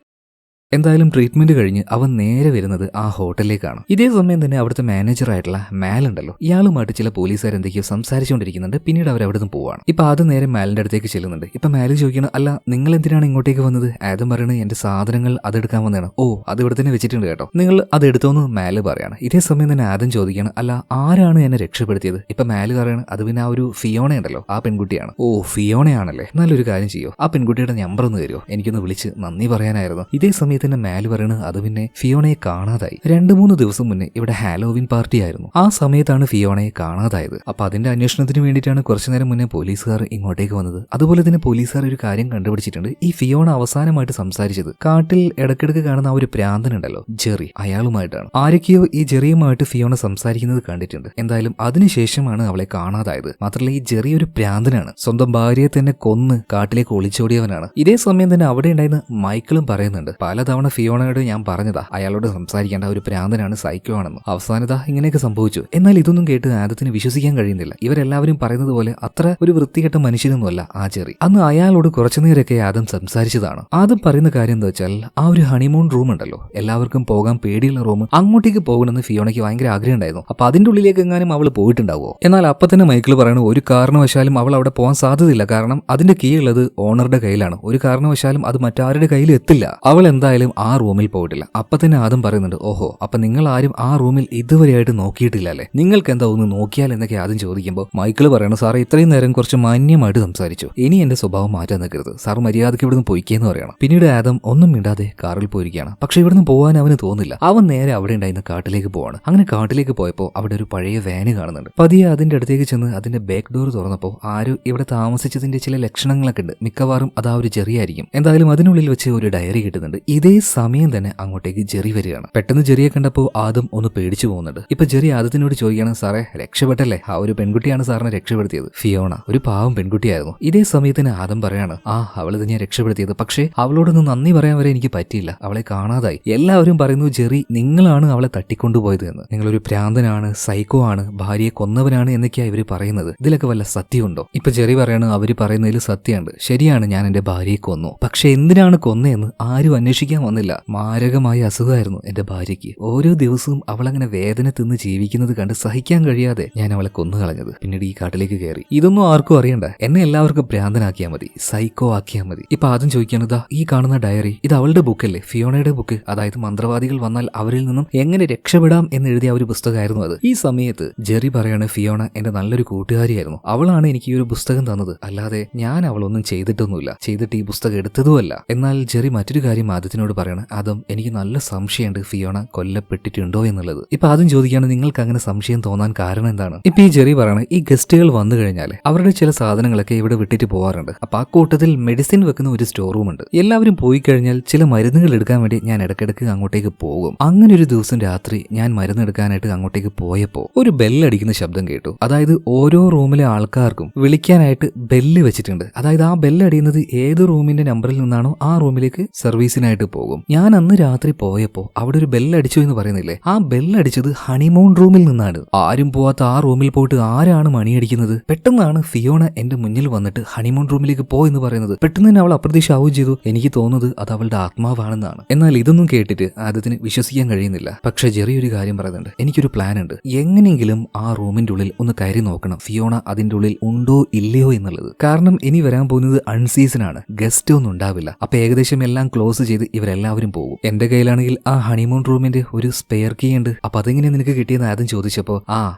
A: എന്തായാലും ട്രീറ്റ്മെന്റ് കഴിഞ്ഞ് അവൻ നേരെ വരുന്നത് ആ ഹോട്ടലിലേക്കാണ്. ഇതേ സമയം തന്നെ അവിടുത്തെ മാനേജറായിട്ടുള്ള മാൽ ഉണ്ടല്ലോ, ഇയാളുമായിട്ട് ചില പോലീസുകാർ എന്തൊക്കെയോ സംസാരിച്ചുകൊണ്ടിരിക്കുന്നുണ്ട്. പിന്നീട് അവർ അവിടെ നിന്ന് പോവാണ്. ഇപ്പൊ ആദ്യം നേരെ മാലിന്റെ അടുത്തേക്ക് ചെല്ലുന്നുണ്ട്. ഇപ്പൊ മാല് ചോദിക്കണം, അല്ല നിങ്ങൾ എന്തിനാണ് ഇങ്ങോട്ടേക്ക് വന്നത്? ആദം പറയണത് എന്റെ സാധനങ്ങൾ അതെടുക്കാൻ വന്നതാണ്. ഓ അത് ഇവിടെ തന്നെ വെച്ചിട്ടുണ്ട് കേട്ടോ, നിങ്ങൾ അത് എടുത്തോന്ന് മാല് പറയാണ്. ഇതേ സമയം തന്നെ ആദം ചോദിക്കണം, അല്ല ആരാണ് എന്നെ രക്ഷപ്പെടുത്തിയത്? ഇപ്പൊ മാല് പറയണം, അത് പിന്നെ ആ ഒരു ഫിയോണ ഉണ്ടല്ലോ, ആ പെൺകുട്ടിയാണ്. ഓ ഫിയോണയാണല്ലേ, നല്ലൊരു കാര്യം ചെയ്യോ, ആ പെൺകുട്ടിയുടെ നമ്പർ ഒന്ന് തരുമോ, എനിക്കൊന്ന് വിളിച്ച് നന്ദി പറയാനായിരുന്നു. ഇതേ സമയത്ത് തന്നെ മാൽ പറയണ് അത് പിന്നെ ഫിയോണയെ കാണാതായി. 2-3 ദിവസം മുന്നേ ഇവിടെ ഹാലോവിൻ പാർട്ടി ആയിരുന്നു. ആ സമയത്താണ് ഫിയോണയെ കാണാതായത്. അപ്പൊ അതിന്റെ അന്വേഷണത്തിന് വേണ്ടിയിട്ടാണ് കുറച്ചു നേരം മുന്നേ പോലീസുകാർ ഇങ്ങോട്ടേക്ക് വന്നത്. അതുപോലെ തന്നെ പോലീസുകാർ ഒരു കാര്യം കണ്ടുപിടിച്ചിട്ടുണ്ട്. ഈ ഫിയോണ അവസാനമായിട്ട് സംസാരിച്ചത് കാട്ടിൽ ഇടയ്ക്കിടയ്ക്ക് കാണുന്ന ആ ഒരു പ്രാന്തനുണ്ടല്ലോ ജെറി, അയാളുമായിട്ടാണ്. ആരൊക്കെയോ ഈ ജെറിയുമായിട്ട് ഫിയോണ സംസാരിക്കുന്നത് കണ്ടിട്ടുണ്ട്. എന്തായാലും അതിനുശേഷമാണ് അവളെ കാണാതായത്. മാത്രമല്ല ഈ ജെറി ഒരു പ്രാന്തനാണ്. സ്വന്തം ഭാര്യയെ തന്നെ കൊന്ന് കാട്ടിലേക്ക് ഒളിച്ചോടിയവനാണ്. ഇതേ സമയം തന്നെ അവിടെ ഉണ്ടായിരുന്ന മൈക്കിളും പറയുന്നുണ്ട്, പലതവണ ഫിയോണയോട് ഞാൻ പറഞ്ഞതാ അയാളോട് സംസാരിക്കേണ്ട, ഒരു പ്രാന്തനാണ്, സൈക്കോ ആണെന്ന്. അവസാനത ഇങ്ങനെയൊക്കെ സംഭവിച്ചു. എന്നാൽ ഇതൊന്നും കേട്ട് ആദത്തിന് വിശ്വസിക്കാൻ കഴിയുന്നില്ല. ഇവരെല്ലാവരും പറയുന്നത് പോലെ അത്ര ഒരു വൃത്തികെട്ട മനുഷ്യനൊന്നുമല്ല ആ ജെറി. അന്ന് അയാളോട് കുറച്ചുനേരമൊക്കെ ആദം സംസാരിച്ചതാണ്. ആദം പറയുന്ന കാര്യം എന്താ വെച്ചാൽ ആ ഒരു ഹണിമൂൺ റൂം ഉണ്ടല്ലോ, എല്ലാവർക്കും പോകാൻ പേടിയുള്ള റൂം, അങ്ങോട്ടേക്ക് പോകണമെന്ന് ഫിയോണയ്ക്ക് ഭയങ്കര ആഗ്രഹം ഉണ്ടായിരുന്നു. അപ്പൊ അതിന്റെ ഉള്ളിലേക്ക് എങ്ങാനും അവൾ പോയിട്ടുണ്ടാവോ? എന്നാൽ അപ്പൊ തന്നെ മൈക്കിൾ പറയണ ഒരു കാരണവശാലും അവൾ അവിടെ പോകാൻ സാധ്യതയില്ല. കാരണം അതിന്റെ കീ ഉള്ളത് ഓണറുടെ കയ്യിലാണ്. ഒരു കാരണവശാലും അത് മറ്റാരുടെ കയ്യിൽ എത്തില്ല. അവൾ എന്തായാലും ആ റൂമിൽ പോയിട്ടില്ല. അപ്പൊ തന്നെ ആദം പറയുന്നുണ്ട്, ഓഹോ, അപ്പൊ നിങ്ങൾ ആരും ആ റൂമിൽ ഇതുവരെയായിട്ട് നോക്കിയിട്ടില്ല അല്ലേ? നിങ്ങൾക്ക് എന്താ ഒന്ന് നോക്കിയാൽ എന്നൊക്കെ ആദ്യം ചോദിക്കുമ്പോൾ മൈക്കിൾ പറയണം, സാറേ ഇത്രയും നേരം കുറച്ച് മാന്യമായിട്ട് സംസാരിച്ചു, ഇനി എന്റെ സ്വഭാവം മാറ്റാൻ നിൽക്കരുത്, സാർ മര്യാദയ്ക്ക് ഇവിടുന്ന് പൊയ്ക്കേന്ന് പറയണം. പിന്നീട് ആദം ഒന്നും മിണ്ടാതെ കാറിൽ പോയിരിക്കുകയാണ്. പക്ഷെ ഇവിടുന്ന് പോകാൻ അവന് തോന്നില്ല. അവൻ നേരെ അവിടെ ഉണ്ടായിരുന്ന കാട്ടിലേക്ക് പോവാണ്. അങ്ങനെ കാട്ടിലേക്ക് പോയപ്പോൾ അവിടെ ഒരു പഴയ വാന് കാണുന്നുണ്ട്. പതിയെ അതിന്റെ അടുത്തേക്ക് ചെന്ന് അതിന്റെ ബാക്ക് ഡോർ തുറന്നപ്പോൾ ആരും ഇവിടെ താമസിച്ചതിന്റെ ചില ലക്ഷണങ്ങളൊക്കെ ഉണ്ട്. മിക്കവാറും അത് ആ ഒരു ജെറി ആയിരിക്കും. എന്തായാലും അതിനുള്ളിൽ വെച്ച് ഒരു ഡയറി കിട്ടുന്നുണ്ട്. ഇതേ സമയം തന്നെ അങ്ങോട്ടേക്ക് ജെറി വരികയാണ്. പെട്ടെന്ന് ജെറിയെ കണ്ടപ്പോൾ ആദം ഒന്ന് പേടിച്ചു പോകുന്നുണ്ട്. ഇപ്പൊ ജെറി ആദത്തിനോട് ചോദിക്കുകയാണ്, സാറേ രക്ഷപ്പെട്ടല്ലേ? ആ ഒരു പെൺകുട്ടിയാണ് സാറിനെ രക്ഷപ്പെടുത്തിയത്, ഫിയോണ, ഒരു പാവം പെൺകുട്ടിയായിരുന്നു. ഇതേ സമയത്തിന് ആദം പറയാണ്, അവള് തന്നെയാ രക്ഷപ്പെടുത്തിയത്, പക്ഷേ അവളോടൊന്ന് നന്ദി പറയാൻ വരെ എനിക്ക് പറ്റിയില്ല, അവളെ കാണാതായി. എല്ലാവരും പറയുന്നു ജെറി നിങ്ങളാണ് അവളെ തട്ടിക്കൊണ്ടുപോയത് എന്ന്, നിങ്ങളൊരു ഭ്രാന്തനാണ്, സൈക്കോ ആണ്, ഭാര്യയെ കൊന്നവനാണ് എന്നൊക്കെയാ ഇവര് പറയുന്നത്. ഇതിലൊക്കെ വല്ല സത്യമുണ്ടോ? ഇപ്പൊ ജെറി പറയാണ്, അവര് പറയുന്നതിൽ സത്യമുണ്ട്, ശരിയാണ്, ഞാൻ എന്റെ ഭാര്യയെ കൊന്നു, പക്ഷെ എന്തിനാണ് കൊന്നതെന്ന് ആരും അന്വേഷിക്കാൻ വന്നില്ല. മാരകമായ അസുഖമായിരുന്നു എന്റെ ഭാര്യയ്ക്ക്. ഓരോ ദിവസവും അവളങ്ങനെ വേദന തിന്ന് ജീവിക്കുന്നത് കണ്ട് സഹിക്കാൻ കഴിയാതെ ഞാൻ അവളെ കൊന്നു കളഞ്ഞത്. പിന്നീട് ഈ കാട്ടിലേക്ക് കയറി. ഇതൊന്നും ആർക്കും അറിയണ്ട, എന്നെ എല്ലാവർക്കും ഭ്രാന്തനാക്കിയാൽ മതി, സൈക്കോ ആക്കിയാൽ മതി. ഇപ്പൊ ആദ്യം ചോദിക്കാണ്, ഈ കാണുന്ന ഡയറി ഇത് അവളുടെ ബുക്കല്ലേ, ഫിയോണയുടെ ബുക്ക്, അതായത് മന്ത്രവാദികൾ വന്നാൽ അവരിൽ നിന്നും എങ്ങനെ രക്ഷപ്പെടാം എന്ന് എഴുതിയ ഒരു പുസ്തകമായിരുന്നു അത്. ഈ സമയത്ത് ജെറി പറയാണ്, ഫിയോണ എന്റെ നല്ലൊരു കൂട്ടുകാരിയായിരുന്നു, അവളാണ് എനിക്ക് ഈ ഒരു പുസ്തകം തന്നത്, അല്ലാതെ ഞാൻ അവളൊന്നും ചെയ്തിട്ടൊന്നുമില്ല, ചെയ്തിട്ട് ഈ പുസ്തകം എടുത്തതുമല്ല. എന്നാൽ ജെറി മറ്റൊരു കാര്യം ആദ്യത്തിനോട് പറയണം, ആദം എനിക്ക് നല്ല സംശയമുണ്ട് ഫിയോണ കൊല്ലപ്പെട്ടിട്ടുണ്ടോ എന്നുള്ളത്. ഇപ്പൊ ആദ്യം ചോദിക്കുകയാണ്, നിങ്ങൾക്ക് അങ്ങനെ സംശയം തോന്നാൻ കാരണം എന്താണ്? ഇപ്പൊ ഈ ജെറി പറയണം, ഈ ഗസ്റ്റുകൾ വന്നു കഴിഞ്ഞാൽ അവരുടെ ചില സാധനങ്ങളൊക്കെ ഇവിടെ വിട്ടിട്ട് പോകാറുണ്ട്. അപ്പൊ ആ കൂട്ടത്തിൽ മെഡിസിൻ വെക്കുന്ന ഒരു സ്റ്റോർ റൂം ഉണ്ട്. എല്ലാവരും പോയി കഴിഞ്ഞാൽ ചില മരുന്നുകൾ എടുക്കാൻ വേണ്ടി ഞാൻ ഇടയ്ക്കിടയ്ക്ക് അങ്ങോട്ടേക്ക് പോകും. അങ്ങനെ ഒരു ദിവസം രാത്രി ഞാൻ മരുന്ന് എടുക്കാനായിട്ട് അങ്ങോട്ടേക്ക് പോയപ്പോ ഒരു ബെല്ലടിക്കുന്ന ശബ്ദം കേട്ടു. അതായത് ഓരോ റൂമിലെ ആൾക്കാർക്കും വിളിക്കാനായിട്ട് ബെല്ല് വെച്ചിട്ടുണ്ട്. അതായത് ആ ബെല്ലടിയുന്നത് ഏത് റൂമിന്റെ നമ്പറിൽ നിന്നാണോ ആ റൂമിലേക്ക് സർവീസിനായിട്ട് പോകും. ഞാൻ അന്ന് രാത്രി പോയപ്പോ അവിടെ ഒരു ബെല്ലടിച്ചു എന്ന് പറയുന്നില്ലേ, ആ ബെല്ലടിച്ചത് ഹണിമൂൺ റൂമിൽ നിന്നാണ്. ആരും പോവാത്ത ആ റൂമിൽ പോയിട്ട് ആരാണ് മണിയടിക്കുന്നത്? പെട്ടെന്നാണ് ഫിയോണ എന്റെ മുന്നിൽ വന്നിട്ട് ഹണിമൂൺ റൂമിലേക്ക് പോ എന്ന് പറയുന്നത്. പെട്ടെന്ന് തന്നെ അവൾ അപ്രതീക്ഷിച്ചാവുകയും ചെയ്തു. എനിക്ക് തോന്നുന്നത് അത് അവളുടെ ആത്മാവാണെന്നാണ്. എന്നാൽ ഇതൊന്നും കേട്ടിട്ട് ആദ്യത്തിന് വിശ്വസിക്കാൻ കഴിയുന്നില്ല. പക്ഷെ ജെറി ഒരു കാര്യം പറയുന്നുണ്ട്, എനിക്കൊരു പ്ലാൻ ഉണ്ട്, എങ്ങനെയെങ്കിലും ആ റൂമിന്റെ ഉള്ളിൽ ഒന്ന് കയറി നോക്കണം ഫിയോണ അതിന്റെ ഉള്ളിൽ ഉണ്ടോ ഇല്ലയോ എന്നുള്ളത്. കാരണം ഇനി വരാൻ പോകുന്നത് അൺസീസൺ ആണ്, ഗസ്റ്റ് ഒന്നും ഉണ്ടാവില്ല. അപ്പൊ ഏകദേശം എല്ലാം ക്ലോസ് ചെയ്ത് ഇവരെല്ലാവരും പോകും. എന്റെ കയ്യിലാണെങ്കിൽ ആ ഹണിമൂൺ റൂമിന്റെ ഒരു സ്പെയർ കീ ഉണ്ട്. അപ്പൊ അതെങ്ങനെ നിനക്ക് കിട്ടിയെന്ന് ആദ്യം ചോദിച്ചപ്പോ,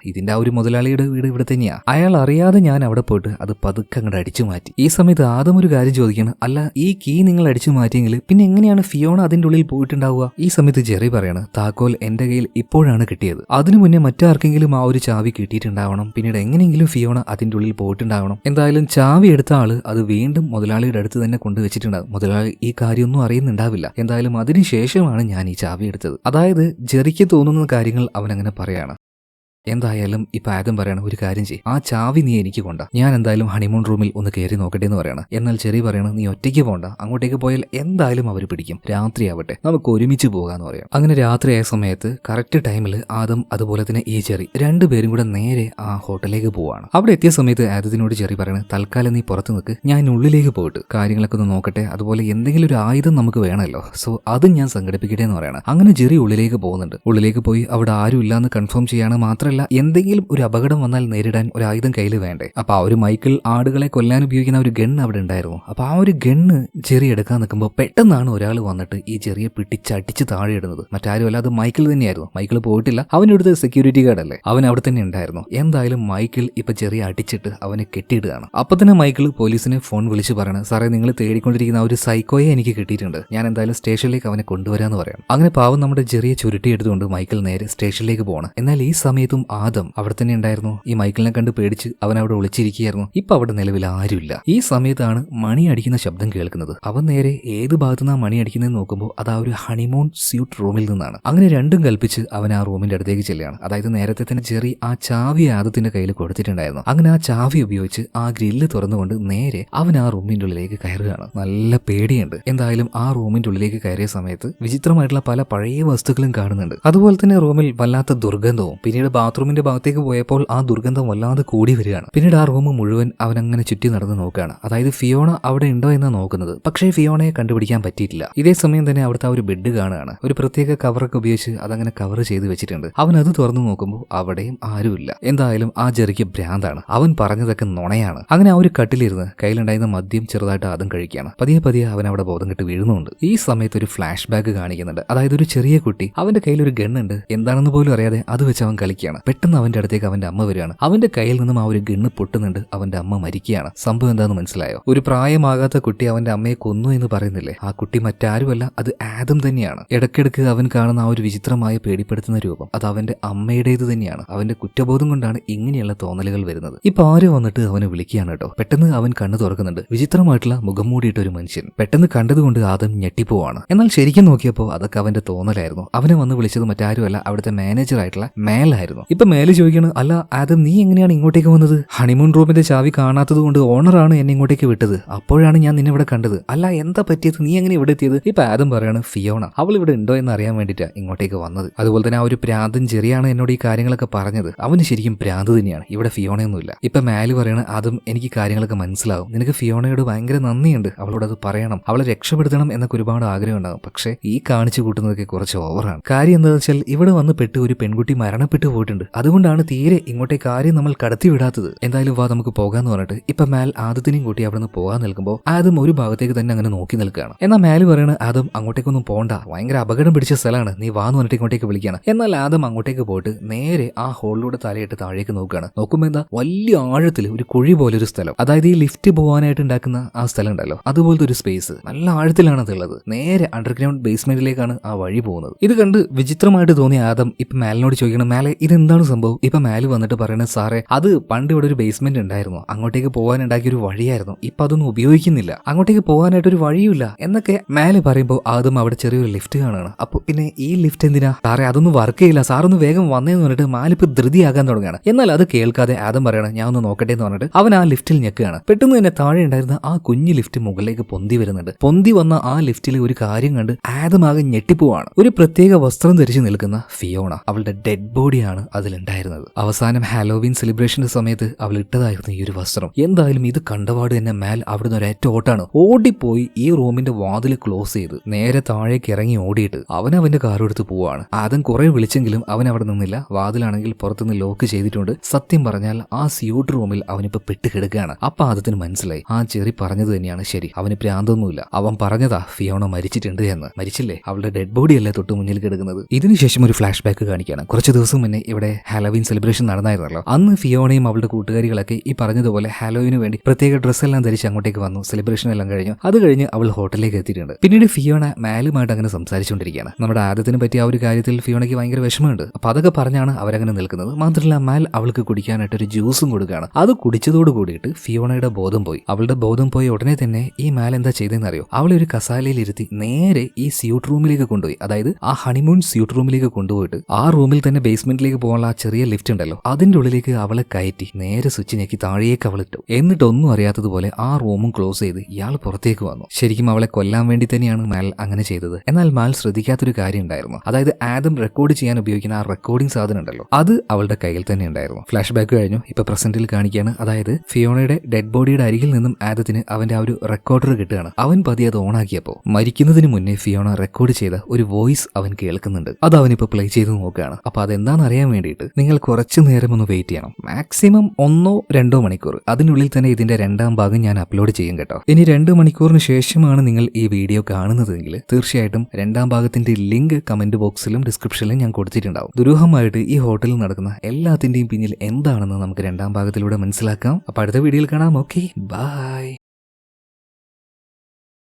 A: ഇതിന്റെ ആ ഒരു മുതലാളിയുടെ വീട് ഇവിടെ തന്നെയാ, അയാൾ അറിയാതെ ഞാൻ അവിടെ പോയിട്ട് അത് പതുക്കെ അങ്ങോട്ട് അടിച്ചു മാറ്റി. ഈ സമയത്ത് ആദ്യം ഒരു കാര്യം ചോദിക്കണം, അല്ല ഈ കീ നിങ്ങൾ അടിച്ചു മാറ്റിയെങ്കിൽ പിന്നെ എങ്ങനെയാണ് ഫിയോണ അതിന്റെ ഉള്ളിൽ പോയിട്ടുണ്ടാവുക? ഈ സമയത്ത് ജെറി പറയാണ്, താക്കോൽ എന്റെ കയ്യിൽ ഇപ്പോഴാണ് കിട്ടിയത്, അതിനു മുന്നേ മറ്റാർക്കെങ്കിലും ആ ഒരു ചാവി കിട്ടിയിട്ടുണ്ടാവണം, പിന്നീട് എങ്ങനെയെങ്കിലും ഫിയോണ അതിന്റെ ഉള്ളിൽ പോയിട്ടുണ്ടാവണം. എന്തായാലും ചാവി എടുത്ത ആള് അത് വീണ്ടും മുതലാളിയുടെ അടുത്ത് തന്നെ കൊണ്ടുവച്ചിട്ടുണ്ടാകും. മുതലാളി ഈ കാര്യമൊന്നും അറിയുന്നുണ്ടാവില്ല. എന്തായാലും അതിനുശേഷമാണ് ഞാൻ ഈ ചാവി എടുത്തത്. അതായത് ജെറിക്ക് തോന്നുന്ന കാര്യങ്ങൾ അവനങ്ങനെ പറയാണ്. എന്തായാലും ഇപ്പൊ ആദം പറയണം, ഒരു കാര്യം ചെയ്യും, ആ ചാവി നീ എനിക്ക് കൊണ്ട, ഞാൻ എന്തായാലും ഹണിമൂൺ റൂമിൽ ഒന്ന് കയറി നോക്കട്ടെ എന്ന് പറയണം. എന്നാൽ ജെറി പറയണം, നീ ഒറ്റയ്ക്ക് പോണ്ട, അങ്ങോട്ടേക്ക് പോയാൽ എന്തായാലും അവർ പിടിക്കും, രാത്രിയാവട്ടെ, നമുക്ക് ഒരുമിച്ച് പോകാന്ന് പറയാം. അങ്ങനെ രാത്രിയായ സമയത്ത് കറക്റ്റ് ടൈമിൽ ആദം അതുപോലെ തന്നെ ഈ ജെറി രണ്ടുപേരും കൂടെ നേരെ ആ ഹോട്ടലിലേക്ക് പോവാണ്. അവിടെ എത്തിയ സമയത്ത് ആദത്തിനോട് ജെറി പറയണം, തൽക്കാലം നീ പുറത്ത് നിൽക്ക്, ഞാൻ ഉള്ളിലേക്ക് പോയിട്ട് കാര്യങ്ങളൊക്കെ ഒന്ന് നോക്കട്ടെ, അതുപോലെ എന്തെങ്കിലും ഒരു ആയുധം നമുക്ക് വേണമല്ലോ, സോ അതും ഞാൻ സംഘടിപ്പിക്കട്ടെ എന്ന് പറയണം. അങ്ങനെ ജെറി ഉള്ളിലേക്ക് പോകുന്നുണ്ട്. ഉള്ളിലേക്ക് പോയി അവിടെ ആരും ഇല്ലാന്ന് കൺഫേം ചെയ്യാണ്. മാത്രമല്ല മാത്രമല്ല എന്തെങ്കിലും ഒരു അപകടം വന്നാൽ നേരിടാൻ ഒരു ആയുധം കയ്യിൽ വേണ്ടേ. അപ്പൊ ആ ഒരു മൈക്കിൾ ആടുകളെ കൊല്ലാൻ ഉപയോഗിക്കുന്ന ഒരു ഗണ്ണ് അവിടെ ഉണ്ടായിരുന്നു. അപ്പൊ ആ ഒരു ഗണ്ണ് ജെറി എടുക്കാൻ നിൽക്കുമ്പോൾ പെട്ടെന്നാണ് ഒരാൾ വന്നിട്ട് ഈ ജെറിയെ പിടിച്ചടിച്ച് താഴെ ഇടുന്നത്. മറ്റാരുമല്ല, അത് മൈക്കിൾ തന്നെയായിരുന്നു. മൈക്കിൾ പോയിട്ടില്ല, അവനടുത്ത് സെക്യൂരിറ്റി ഗാർഡ് അല്ലേ, അവൻ അവിടെ തന്നെ ഉണ്ടായിരുന്നു. എന്തായാലും മൈക്കിൾ ഇപ്പൊ ജെറിയെ അടിച്ചിട്ട് അവനെ കെട്ടിയിടുകയാണ്. അപ്പൊ തന്നെ മൈക്കിൾ പോലീസിനെ ഫോൺ വിളിച്ച് പറയണം, സാറേ നിങ്ങൾ തേടിക്കൊണ്ടിരിക്കുന്ന ആ ഒരു സൈക്കോയെ എനിക്ക് കിട്ടിയിട്ടുണ്ട്, ഞാൻ എന്തായാലും സ്റ്റേഷനിലേക്ക് അവനെ കൊണ്ടുവരാന്ന് പറയാം. അങ്ങനെ പാവം നമ്മുടെ ജെറിയെ ചുരുട്ടിയെടുത്തുകൊണ്ട് മൈക്കിൾ നേരെ സ്റ്റേഷനിലേക്ക് പോകണം. എന്നാൽ ഈ സമയത്തും ആദം അവിടെ തന്നെ ഉണ്ടായിരുന്നു. ഈ മൈക്കിളിനെ കണ്ട് പേടിച്ച് അവൻ അവിടെ ഒളിച്ചിരിക്കുകയായിരുന്നു. ഇപ്പൊ അവിടെ നിലവിൽ ആരുമില്ല. ഈ സമയത്താണ് മണി അടിക്കുന്ന ശബ്ദം കേൾക്കുന്നത്. അവൻ നേരെ ഏത് ഭാഗത്തുനിന്നാ മണി അടിക്കുന്നത് നോക്കുമ്പോൾ അത് ആ ഒരു ഹണിമൂൺ സ്യൂട്ട് റൂമിൽ നിന്നാണ്. അങ്ങനെ രണ്ടും കൽപ്പിച്ച് അവൻ ആ റൂമിന്റെ അടുത്തേക്ക് ചെല്ലുകയാണ്. അതായത് നേരത്തെ തന്നെ ജെറി ആ ചാവി ആദത്തിന്റെ കയ്യിൽ കൊടുത്തിട്ടുണ്ടായിരുന്നു. അങ്ങനെ ആ ചാവി ഉപയോഗിച്ച് ആ ഗ്രില്ല് തുറന്നുകൊണ്ട് നേരെ അവൻ ആ റൂമിന്റെ ഉള്ളിലേക്ക് കയറുകയാണ്. നല്ല പേടിയുണ്ട്. എന്തായാലും ആ റൂമിന്റെ ഉള്ളിലേക്ക് കയറിയ സമയത്ത് വിചിത്രമായിട്ടുള്ള പല പഴയ വസ്തുക്കളും കാണുന്നുണ്ട്. അതുപോലെ തന്നെ റൂമിൽ വല്ലാത്ത ദുർഗന്ധവും. പിന്നീട് ബാത്റൂമിന്റെ ഭാഗത്തേക്ക് പോയപ്പോൾ ആ ദുർഗന്ധം വല്ലാതെ കൂടി വരികയാണ്. പിന്നീട് ആ റൂം മുഴുവൻ അവൻ അങ്ങനെ ചുറ്റി നടന്ന് നോക്കുകയാണ്. അതായത് ഫിയോണ അവിടെ ഉണ്ടോ എന്നാ നോക്കുന്നത്. പക്ഷേ ഫിയോണയെ കണ്ടുപിടിക്കാൻ പറ്റിയിട്ടില്ല. ഇതേ സമയം തന്നെ അവിടുത്തെ ആ ഒരു ബെഡ് കാണുകയാണ്. ഒരു പ്രത്യേക കവറൊക്കെ ഉപയോഗിച്ച് അതങ്ങനെ കവർ ചെയ്ത് വെച്ചിട്ടുണ്ട്. അവൻ അത് തുറന്നു നോക്കുമ്പോൾ അവിടെയും ആരുമില്ല. എന്തായാലും ആ ജെറിക്ക് ഭ്രാന്താണ്. അവൻ പറഞ്ഞതൊക്കെ നുണയാണ്. അങ്ങനെ ആ ഒരു കട്ടിലിരുന്ന് കയ്യിലുണ്ടായിരുന്ന മദ്യം ചെറുതായിട്ട് ആദ്യം കഴിക്കുകയാണ്. പതിയെ പതിയെ അവൻ അവിടെ ബോധം കെട്ട് വീഴുന്നുണ്ട്. ഈ സമയത്ത് ഒരു ഫ്ലാഷ് ബാക്ക് കാണിക്കുന്നുണ്ട്. അതായത് ഒരു ചെറിയ കുട്ടി, അവന്റെ കയ്യിൽ ഒരു ഗണ്ണുണ്ട്, എന്താണെന്ന് പോലും അറിയാതെ അത് വെച്ച് അവൻ കളിക്കുകയാണ്. പെട്ടെന്ന് അവന്റെ അടുത്തേക്ക് അവന്റെ അമ്മ വരികയാണ്. അവന്റെ കയ്യിൽ നിന്നും ആ ഒരു ഗണ്ണ് പൊട്ടുന്നുണ്ട്. അവന്റെ അമ്മ മരിക്കുകയാണ്. സംഭവം എന്താണെന്ന് മനസ്സിലായോ? ഒരു പ്രായമാകാത്ത കുട്ടി അവന്റെ അമ്മയെ കൊന്നു എന്ന് പറയുന്നില്ലേ, ആ കുട്ടി മറ്റാരുമല്ല, അത് ആദം തന്നെയാണ്. ഇടയ്ക്കിടയ്ക്ക് അവൻ കാണുന്ന ആ ഒരു വിചിത്രമായ പേടിപ്പെടുത്തുന്ന രൂപം അത് അവന്റെ അമ്മയുടേത് തന്നെയാണ്. അവന്റെ കുറ്റബോധം കൊണ്ടാണ് ഇങ്ങനെയുള്ള തോന്നലുകൾ വരുന്നത്. ഇപ്പൊ ആര് വന്നിട്ട് അവനെ വിളിക്കുകയാണ് കേട്ടോ. പെട്ടെന്ന് അവൻ കണ്ണു തുറക്കുന്നുണ്ട്. വിചിത്രമായിട്ടുള്ള മുഖം മൂടിയിട്ട ഒരു മനുഷ്യൻ. പെട്ടെന്ന് കണ്ടതുകൊണ്ട് ആദം ഞെട്ടിപ്പോവാണ്. എന്നാൽ ശരിക്കും നോക്കിയപ്പോൾ അതൊക്കെ അവന്റെ തോന്നലായിരുന്നു. അവനെ വന്ന് വിളിച്ചത് മറ്റാരുമല്ല, അവിടുത്തെ മാനേജർ ആയിട്ടുള്ള മേലായിരുന്നു. ഇപ്പൊ മേല് ചോദിക്കണം, അല്ല ആദം നീ എങ്ങനെയാണ് ഇങ്ങോട്ടേക്ക് വന്നത്? ഹണിമൂൺ റൂമിന്റെ ചാവി കാണാത്തത് കൊണ്ട് ഓണറാണ് എന്നെ ഇങ്ങോട്ടേക്ക് വിട്ടത്. അപ്പോഴാണ് ഞാൻ നിന്നെ ഇവിടെ കണ്ടത്. അല്ല എന്താ പറ്റിയത്, നീ എങ്ങനെ ഇവിടെ എത്തിയത്? ഇപ്പൊ ആദം പറയാണ്, ഫിയോണ അവൾ ഇവിടെ ഉണ്ടോ എന്ന് അറിയാൻ വേണ്ടിട്ടാ ഇങ്ങോട്ടേക്ക് വന്നത്. അതുപോലെ തന്നെ ആ ഒരു പ്രാന്തൻ ജെറിയാണ് എന്നോട് ഈ കാര്യങ്ങളൊക്കെ പറഞ്ഞത്. അവന് ശരിക്കും പ്രാന്ത് തന്നെയാണ്, ഇവിടെ ഫിയോണയൊന്നുമില്ല. ഇപ്പൊ മാല് പറയണ, അതും എനിക്ക് കാര്യങ്ങളൊക്കെ മനസ്സിലാവും. നിനക്ക് ഫിയോണയോട് ഭയങ്കര നന്ദിയുണ്ട്, അവളോട് അത് പറയണം, അവളെ രക്ഷപ്പെടുത്തണം എന്നൊക്കെ ഒരുപാട് ആഗ്രഹം ഉണ്ടാകും. പക്ഷേ ഈ കാണിച്ചു കൂട്ടുന്നതൊക്കെ കുറച്ച് ഓവറാണ്. കാര്യം എന്താണെന്ന് വെച്ചാൽ ഇവിടെ വന്ന് പെട്ട് ഒരു പെൺകുട്ടി മരണപ്പെട്ടു പോയിട്ടുണ്ട്. അതുകൊണ്ടാണ് തീരെ ഇങ്ങോട്ടേ കാര്യം നമ്മൾ കടത്തി വിടാത്തത്. എന്തായാലും വാ നമുക്ക് പോകാന്ന് പറഞ്ഞിട്ട് ഇപ്പൊ മാൽ ആദത്തിനെയും കൂട്ടി അവിടെ നിന്ന് പോകാൻ നിൽക്കുമ്പോൾ ആദം ഒരു ഭാഗത്തേക്ക് തന്നെ അങ്ങനെ നോക്കി നിൽക്കുകയാണ്. എന്നാൽ മാല് പറയണ, ആദം അങ്ങോട്ടേക്കൊന്നും പോണ്ട, ഭയങ്കര അപകടം പിടിച്ച സ്ഥലമാണ്, നീ വാന്ന് പറഞ്ഞിട്ട് ഇങ്ങോട്ടേക്ക് വിളിക്കുകയാണ്. എന്നാൽ ആദം അങ്ങോട്ടേക്ക് പോയിട്ട് നേരെ ആ ഹോളിലൂടെ തലയിട്ട് താഴേക്ക് നോക്കുകയാണ്. നോക്കുമ്പോൾ എന്താ, വലിയ ആഴത്തിൽ ഒരു കുഴി പോലെ ഒരു സ്ഥലം. അതായത് ഈ ലിഫ്റ്റ് പോകാനായിട്ട് ഉണ്ടാക്കുന്ന ആ സ്ഥലം ഉണ്ടല്ലോ, അതുപോലത്തെ ഒരു സ്പേസ് നല്ല ആഴത്തിലാണ് അതുള്ളത്. നേരെ അണ്ടർഗ്രൗണ്ട് ബേസ്മെന്റിലേക്കാണ് ആ വഴി പോകുന്നത്. ഇത് കണ്ട് വിചിത്രമായിട്ട് തോന്നിയ ആദം ഇപ്പൊ മാലിനോട് ചോദിക്കണം, മാലെ ഇതെന്താണ് സംഭവം? ഇപ്പൊ മാല് വന്നിട്ട് പറയണത്, സാറേ അത് പണ്ട് ഇവിടെ ഒരു ബേസ്മെന്റ് ഉണ്ടായിരുന്നു, അങ്ങോട്ടേക്ക് പോകാൻ ഉണ്ടാക്കിയ ഒരു വഴിയായിരുന്നു, ഇപ്പൊ അതൊന്നും ഉപയോഗിക്കുന്നില്ല, അങ്ങോട്ടേക്ക് പോകാനായിട്ട് ഒരു വഴിയില്ല എന്നൊക്കെ മാല് പറയുമ്പോൾ ആദം അവിടെ ചെറിയൊരു ലിഫ്റ്റ് കാണുകയാണ്. അപ്പൊ പിന്നെ ഈ ലിഫ്റ്റ് എന്തിനാ സാറേ, അതൊന്നും വർക്ക് ചെയ്യില്ല, സാറൊന്ന് വേഗം വന്നേന്ന് പറഞ്ഞിട്ട് മാലിപ്പ് ധൃതിയാകാൻ തുടങ്ങുകയാണ്. എന്നാൽ അത് കേൾക്കാതെ ആദം പറയണം, ഞാൻ ഒന്ന് നോക്കട്ടെ എന്ന് പറഞ്ഞിട്ട് അവൻ ആ ലിഫ്റ്റിൽ ഞെക്കുകയാണ്. പെട്ടെന്ന് തന്നെ താഴെ ഉണ്ടായിരുന്ന ആ കുഞ്ഞു ലിഫ്റ്റ് മുകളിലേക്ക് പൊന്തി വരുന്നുണ്ട്. പൊന്തി വന്ന ആ ലിഫ്റ്റിൽ ഒരു കാര്യം കണ്ട് ആദം ആകെ ഞെട്ടിപ്പോവാണ്. ഒരു പ്രത്യേക വസ്ത്രം ധരിച്ച് നിൽക്കുന്ന ഫിയോണ, അവളുടെ ഡെഡ് ബോഡിയാണ് അതിലുണ്ടായിരുന്നത്. അവസാനം ഹാലോവീൻ സെലിബ്രേഷന്റെ സമയത്ത് അവൾ ഇട്ടതായിരുന്നു ഈ ഒരു വസ്ത്രം. എന്തായാലും ഇത് കണ്ടപാട് തന്നെ മാൽ അവിടുന്ന് ഒരേറ്റ ഓട്ടാണ്. ഓടിപ്പോയി ഈ റൂമിന്റെ വാതിൽ ക്ലോസ് ചെയ്ത് നേരെ താഴേക്ക് ഇറങ്ങി ഓടിയിട്ട് അവന്റെ കാർ എടുത്ത് പോവാണ്. ആദം കുറെ വിളിച്ചെങ്കിലും അവൻ അവിടെ നിന്നില്ല. വാതിലാണെങ്കിൽ പുറത്തുനിന്ന് ലോക്ക് ചെയ്തിട്ടുണ്ട്. സത്യം പറഞ്ഞാൽ ആ സ്യൂട്ട് റൂമിൽ അവനിപ്പോ പെട്ടുകിടക്കുകയാണ്. അപ്പൊ ആദത്തിന് മനസ്സിലായി, ആ ചെറി പറഞ്ഞത് തന്നെയാണ് ശരി, അവന് പ്രാന്തൊന്നുമില്ല. അവൻ പറഞ്ഞതാ ഫിയോണ മരിച്ചിട്ടുണ്ട് എന്ന്. മരിച്ചില്ലേ, അവളുടെ ഡെഡ് ബോഡി അല്ലേ തൊട്ട് മുന്നിൽ കിടക്കുന്നത്. ഇതിനുശേഷം ഒരു ഫ്ലാഷ് ബാക്ക് കാണിക്കുകയാണ്. കുറച്ച് ദിവസം മുന്നേ ഇവിടെ ഹാലോവീൻ സെലിബ്രേഷൻ നടന്നായിരുന്നല്ലോ. അന്ന് ഫിയോണയും അവളുടെ കൂട്ടുകാരികളൊക്കെ ഈ പറഞ്ഞതുപോലെ ഹാലോവിന് വേണ്ടി പ്രത്യേക ഡ്രസ്സെല്ലാം ധരിച്ച് അങ്ങോട്ടേക്ക് വന്നു. സെലിബ്രേഷൻ എല്ലാം കഴിഞ്ഞു. അത് കഴിഞ്ഞ് അവൾ ഹോട്ടലിലേക്ക് എത്തിയിട്ടുണ്ട്. പിന്നീട് ഫിയോണ മാലുമായിട്ട് അങ്ങനെ സംസാരിച്ചുകൊണ്ടിരിക്കുകയാണ്. നമ്മുടെ ആദത്തിനെ പറ്റി ആ ഒരു കാര്യത്തിൽ ഫിയോണയ്ക്ക് ഭയങ്കര വിഷമമുണ്ട്. അപ്പൊ അതൊക്കെ പറഞ്ഞാണ് അവരങ്ങനെ നിൽക്കുന്നത്. മാത്രമല്ല മാൽ അവൾക്ക് കുടിക്കാനായിട്ട് ഒരു ജ്യൂസും കൊടുക്കുകയാണ്. അത് കുടിച്ചതോട് കൂടിയിട്ട് ഫിയോണയുടെ ബോധം പോയി. അവളുടെ ബോധം പോയി ഉടനെ തന്നെ ഈ മാൽ എന്താ ചെയ്തെന്ന് അറിയോ, അവളെ ഒരു കസാലയിൽ ഇരുത്തി നേരെ ഈ സ്യൂട്ട് റൂമിലേക്ക് കൊണ്ടുപോയി. അതായത് ആ ഹണിമൂൺ സ്യൂട്ട് റൂമിലേക്ക് കൊണ്ടുപോയിട്ട് ആ റൂമിൽ തന്നെ ബേസ്മെന്റിലേക്ക് പോകാനുള്ള ആ ചെറിയ ലിഫ്റ്റ് ഉണ്ടല്ലോ, അതിന്റെ ഉള്ളിലേക്ക് അവളെ കയറ്റി നേരെ സ്വിച്ച് ഞെക്കി താഴേക്ക് അവളിട്ടു. എന്നിട്ട് ഒന്നും അറിയാത്തതുപോലെ ആ റൂമും ക്ലോസ് ചെയ്ത് ഇയാൾ പുറത്തേക്ക് വന്നു. ശരിക്കും അവളെ കൊല്ലാൻ വേണ്ടി തന്നെയാണ് മാൽ അങ്ങനെ ചെയ്തത്. എന്നാൽ മാൽ ശ്രദ്ധിക്കാത്തൊരു കാര്യം ഉണ്ടായിരുന്നു. അതായത് ആദം റെക്കോർഡ് ചെയ്യാൻ ഉപയോഗിക്കുന്ന ആ റെക്കോർഡിംഗ് സാധനം ഉണ്ടല്ലോ, അത് അവളുടെ കയ്യിൽ തന്നെ ഉണ്ടായിരുന്നു. ഫ്ലാഷ് ബാക്ക് കഴിഞ്ഞു. ഇപ്പൊ പ്രസന്റിൽ കാണിക്കുകയാണ്. അതായത് ഫിയോണയുടെ ഡെഡ് ബോഡിയുടെ അരികിൽ നിന്നും ആദത്തിന് അവന്റെ ആ ഒരു റെക്കോർഡർ കിട്ടുകയാണ്. അവൻ പതിയെ അത് ഓണാക്കിയപ്പോൾ മരിക്കുന്നതിന് മുന്നേ ഫിയോണ റെക്കോർഡ് ചെയ്ത ഒരു വോയിസ് അവൻ കേൾക്കുന്നുണ്ട്. അത് അവനിപ്പോ പ്ലേ ചെയ്ത് നോക്കുകയാണ്. അപ്പൊ അതെന്താണെന്ന് അറിയാൻ വേണ്ടി വേണ്ടിയിട്ട് നിങ്ങൾ കുറച്ചു നേരം ഒന്ന് വെയിറ്റ് ചെയ്യണം. മാക്സിമം 1-2 മണിക്കൂർ. അതിനുള്ളിൽ തന്നെ ഇതിന്റെ 2ാം ഭാഗം ഞാൻ അപ്ലോഡ് ചെയ്യും കേട്ടോ. ഇനി 2 മണിക്കൂറിന് ശേഷമാണ് നിങ്ങൾ ഈ വീഡിയോ കാണുന്നതെങ്കിൽ തീർച്ചയായിട്ടും 2ാം ഭാഗത്തിന്റെ ലിങ്ക് കമന്റ് ബോക്സിലും ഡിസ്ക്രിപ്ഷനിലും ഞാൻ കൊടുത്തിട്ടുണ്ടാവും. ദുരൂഹമായിട്ട് ഈ ഹോട്ടലിൽ നടക്കുന്ന എല്ലാത്തിന്റെയും പിന്നിൽ എന്താണെന്ന് നമുക്ക് 2ാം ഭാഗത്തിലൂടെ മനസ്സിലാക്കാം. അപ്പൊ അടുത്ത വീഡിയോയിൽ കാണാം. Okay, by.